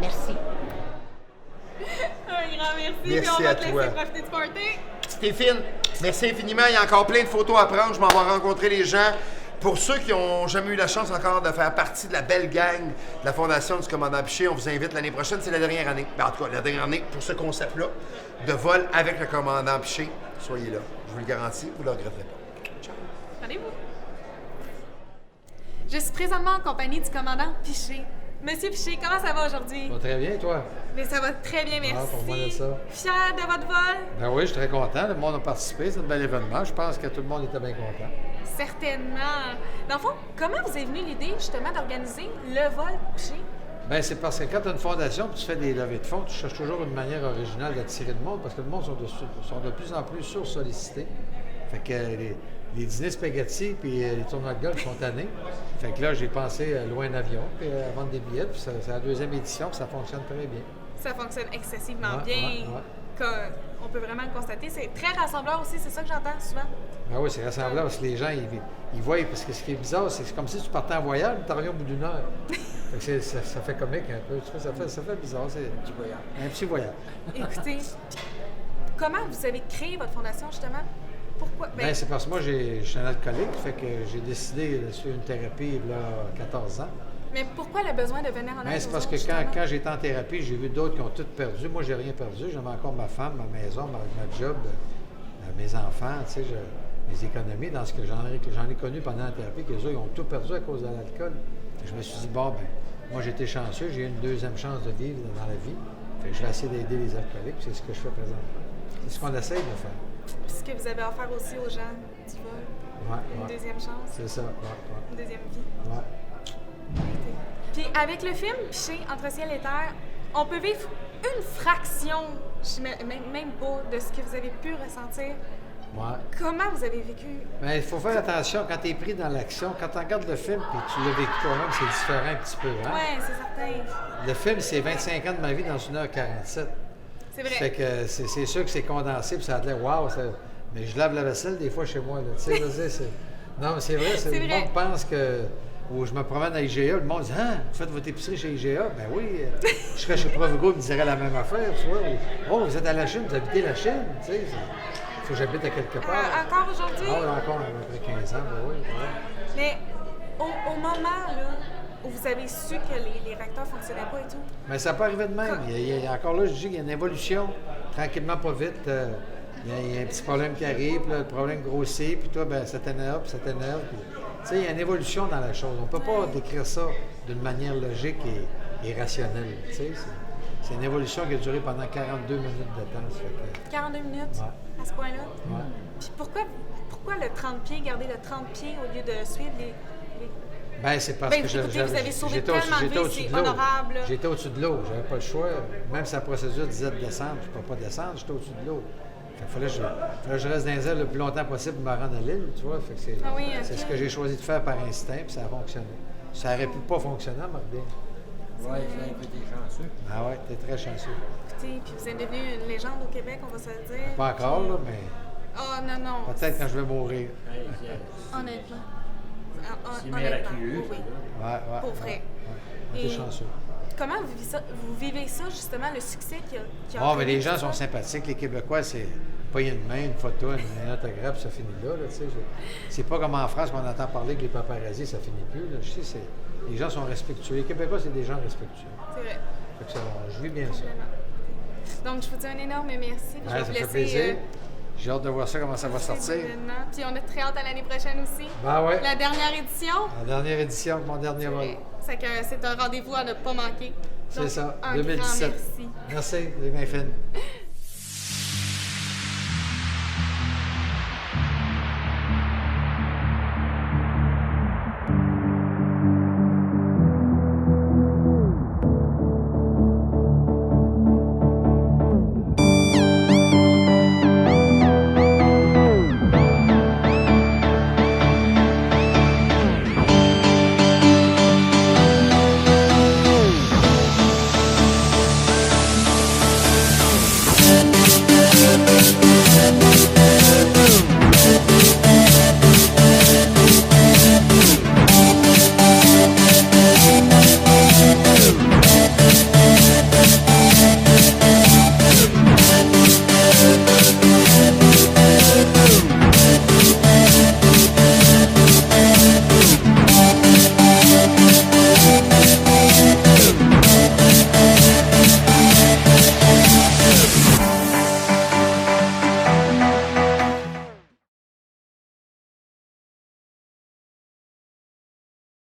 Merci. Un grand merci. Merci puis on va à te laisser toi. profiter du party. Stéphine, merci infiniment. Il y a encore plein de photos à prendre. Je m'en vais rencontrer les gens. Pour ceux qui n'ont jamais eu la chance encore de faire partie de la belle gang de la Fondation du commandant Piché, on vous invite l'année prochaine. C'est la dernière année. Ben, en tout cas, la dernière année pour ce concept-là de vol avec le commandant Piché. Soyez là. Je vous le garantis, vous ne le regretterez pas. Ciao. Allez-vous. Je suis présentement en compagnie du commandant Piché. Monsieur Piché, comment ça va aujourd'hui? Ça va très bien, toi? Mais ça va très bien, merci. Ah, pour moi, de ça. Fier de votre vol? Ben oui, je suis très content. Le monde a participé. C'est un bel événement. Je pense que tout le monde était bien content. Certainement. Dans le fond, comment vous est venue l'idée, justement, d'organiser le vol Piché? Bien, c'est parce que quand tu as une fondation et tu fais des levées de fonds, tu cherches toujours une manière originale d'attirer le monde parce que le monde sont de plus en plus sursollicités. Fait que les dîners spaghetti puis les tournois de golf sont tannés. Fait que là, j'ai pensé louer un avion puis à vendre des billets. Puis c'est la deuxième édition puis ça fonctionne très bien. Ça fonctionne excessivement bien. Ouais. On peut vraiment le constater. C'est très rassembleur aussi, c'est ça que j'entends souvent. Ben oui, c'est rassembleur parce que les gens, ils voient. Parce que ce qui est bizarre, c'est comme si tu partais en voyage et tu reviens au bout d'une heure. Fait que ça fait comique un peu. Tu vois, ça fait bizarre. C'est un petit voyage. Un petit voyage. Écoutez, comment vous avez créé votre fondation, justement? Pourquoi? Ben, c'est parce que moi, je suis un alcoolique. Fait que j'ai décidé de suivre une thérapie il y a 14 ans. Mais pourquoi le besoin de venir en aide? C'est parce que quand j'étais en thérapie, j'ai vu d'autres qui ont tout perdu. Moi, j'ai rien perdu. J'avais encore ma femme, ma maison, ma job, mes enfants, tu sais, mes économies. Dans ce que j'en ai connu pendant la thérapie, qu'eux autres, ils ont tout perdu à cause de l'alcool. Je me suis dit, bon, ben, moi, j'ai été chanceux. J'ai eu une deuxième chance de vivre dans la vie. Fait que je vais essayer d'aider les alcooliques. C'est ce que je fais présentement. C'est ce qu'on essaye de faire. Puis ce que vous avez offert aussi aux gens du vol. Une deuxième chance. C'est ça. Une deuxième vie. Ouais. Puis avec le film Piché, Entre ciel et terre, on peut vivre une fraction, même pas, de ce que vous avez pu ressentir. Ouais. Comment vous avez vécu? Bien, il faut faire attention quand tu es pris dans l'action. Quand tu regardes le film et tu l'as vécu toi-même, c'est différent un petit peu. Hein? Oui, c'est certain. Le film, c'est 25 ans de ma vie dans 1h47. C'est vrai. Fait que c'est sûr que c'est condensé puis ça a l'air wow. Mais je lave la vaisselle des fois chez moi. Là. Tu sais, non, mais c'est vrai. Le monde pense que. Ou je me promène à IGA, le monde dit « Ah, vous faites votre épicerie chez IGA? » Ben oui, je serais chez Provigo, il me dirait la même affaire, tu vois. « Oh, vous êtes à la Chine, vous habitez la Chine? » Tu sais, il faut que j'habite à quelque part. Encore aujourd'hui? Ah oui, encore après 15 ans, ben oui. Ouais. Mais au moment là, où vous avez su que les réacteurs ne fonctionnaient pas et tout? Mais ça peut arriver de même. Encore là, je dis qu'il y a une évolution, tranquillement, pas vite. Il y a un petit problème qui arrive, puis là, le problème grossit, puis toi, ben, ça t'énerve, puis ça t'énerve. Tu sais, il y a une évolution dans la chose. On ne peut pas décrire ça d'une manière logique et rationnelle. Tu sais, c'est une évolution qui a duré pendant 42 minutes de temps. 42 minutes? Ouais. À ce point-là? Ouais. Puis pourquoi le 30 pieds, garder le 30 pieds au lieu de suivre les... Bien, c'est parce que vous avez sauvé tellement de vies, c'est honorable. J'étais au-dessus de l'eau, j'avais pas le choix. Même si la procédure disait de descendre, je ne peux pas descendre, j'étais au-dessus de l'eau. Il fallait que je reste dans les airs le plus longtemps possible pour me rendre à l'île, tu vois. Fait que c'est ce que j'ai choisi de faire par instinct, puis ça a fonctionné. Ça aurait pu pas fonctionner, Marc-Bien. Oui, j'ai été chanceux. Ah ouais, t'es très chanceux. Écoutez, puis vous êtes devenu une légende au Québec, on va se le dire. Pas encore, là, mais... Oh non, non. Peut-être quand je vais mourir. Honnêtement. C'est miraculeux. Oui. Ouais. Pour vrai. Ouais. T'es chanceux. Comment vous vivez ça, justement, le succès qu'il y a? Oh, mais les gens sont sympathiques. Les Québécois, c'est pas une main, une photo, un autographe, ça finit là. Tu sais, c'est pas comme en France qu'on entend parler que les paparazzis, ça finit plus. Là. Je sais, les gens sont respectueux. Les Québécois, c'est des gens respectueux. C'est vrai. Fait que je vis bien ça. Donc, je vous dis un énorme merci. Je vais Ça vous fait laisser, plaisir. J'ai hâte de voir ça, comment ça va sortir. Puis on a très hâte à l'année prochaine aussi. Ben ouais. La dernière édition. La dernière édition, mon dernier vol. C'est un rendez-vous à ne pas manquer. C'est Donc, ça, un 2017. grand merci. Merci, les mains fines.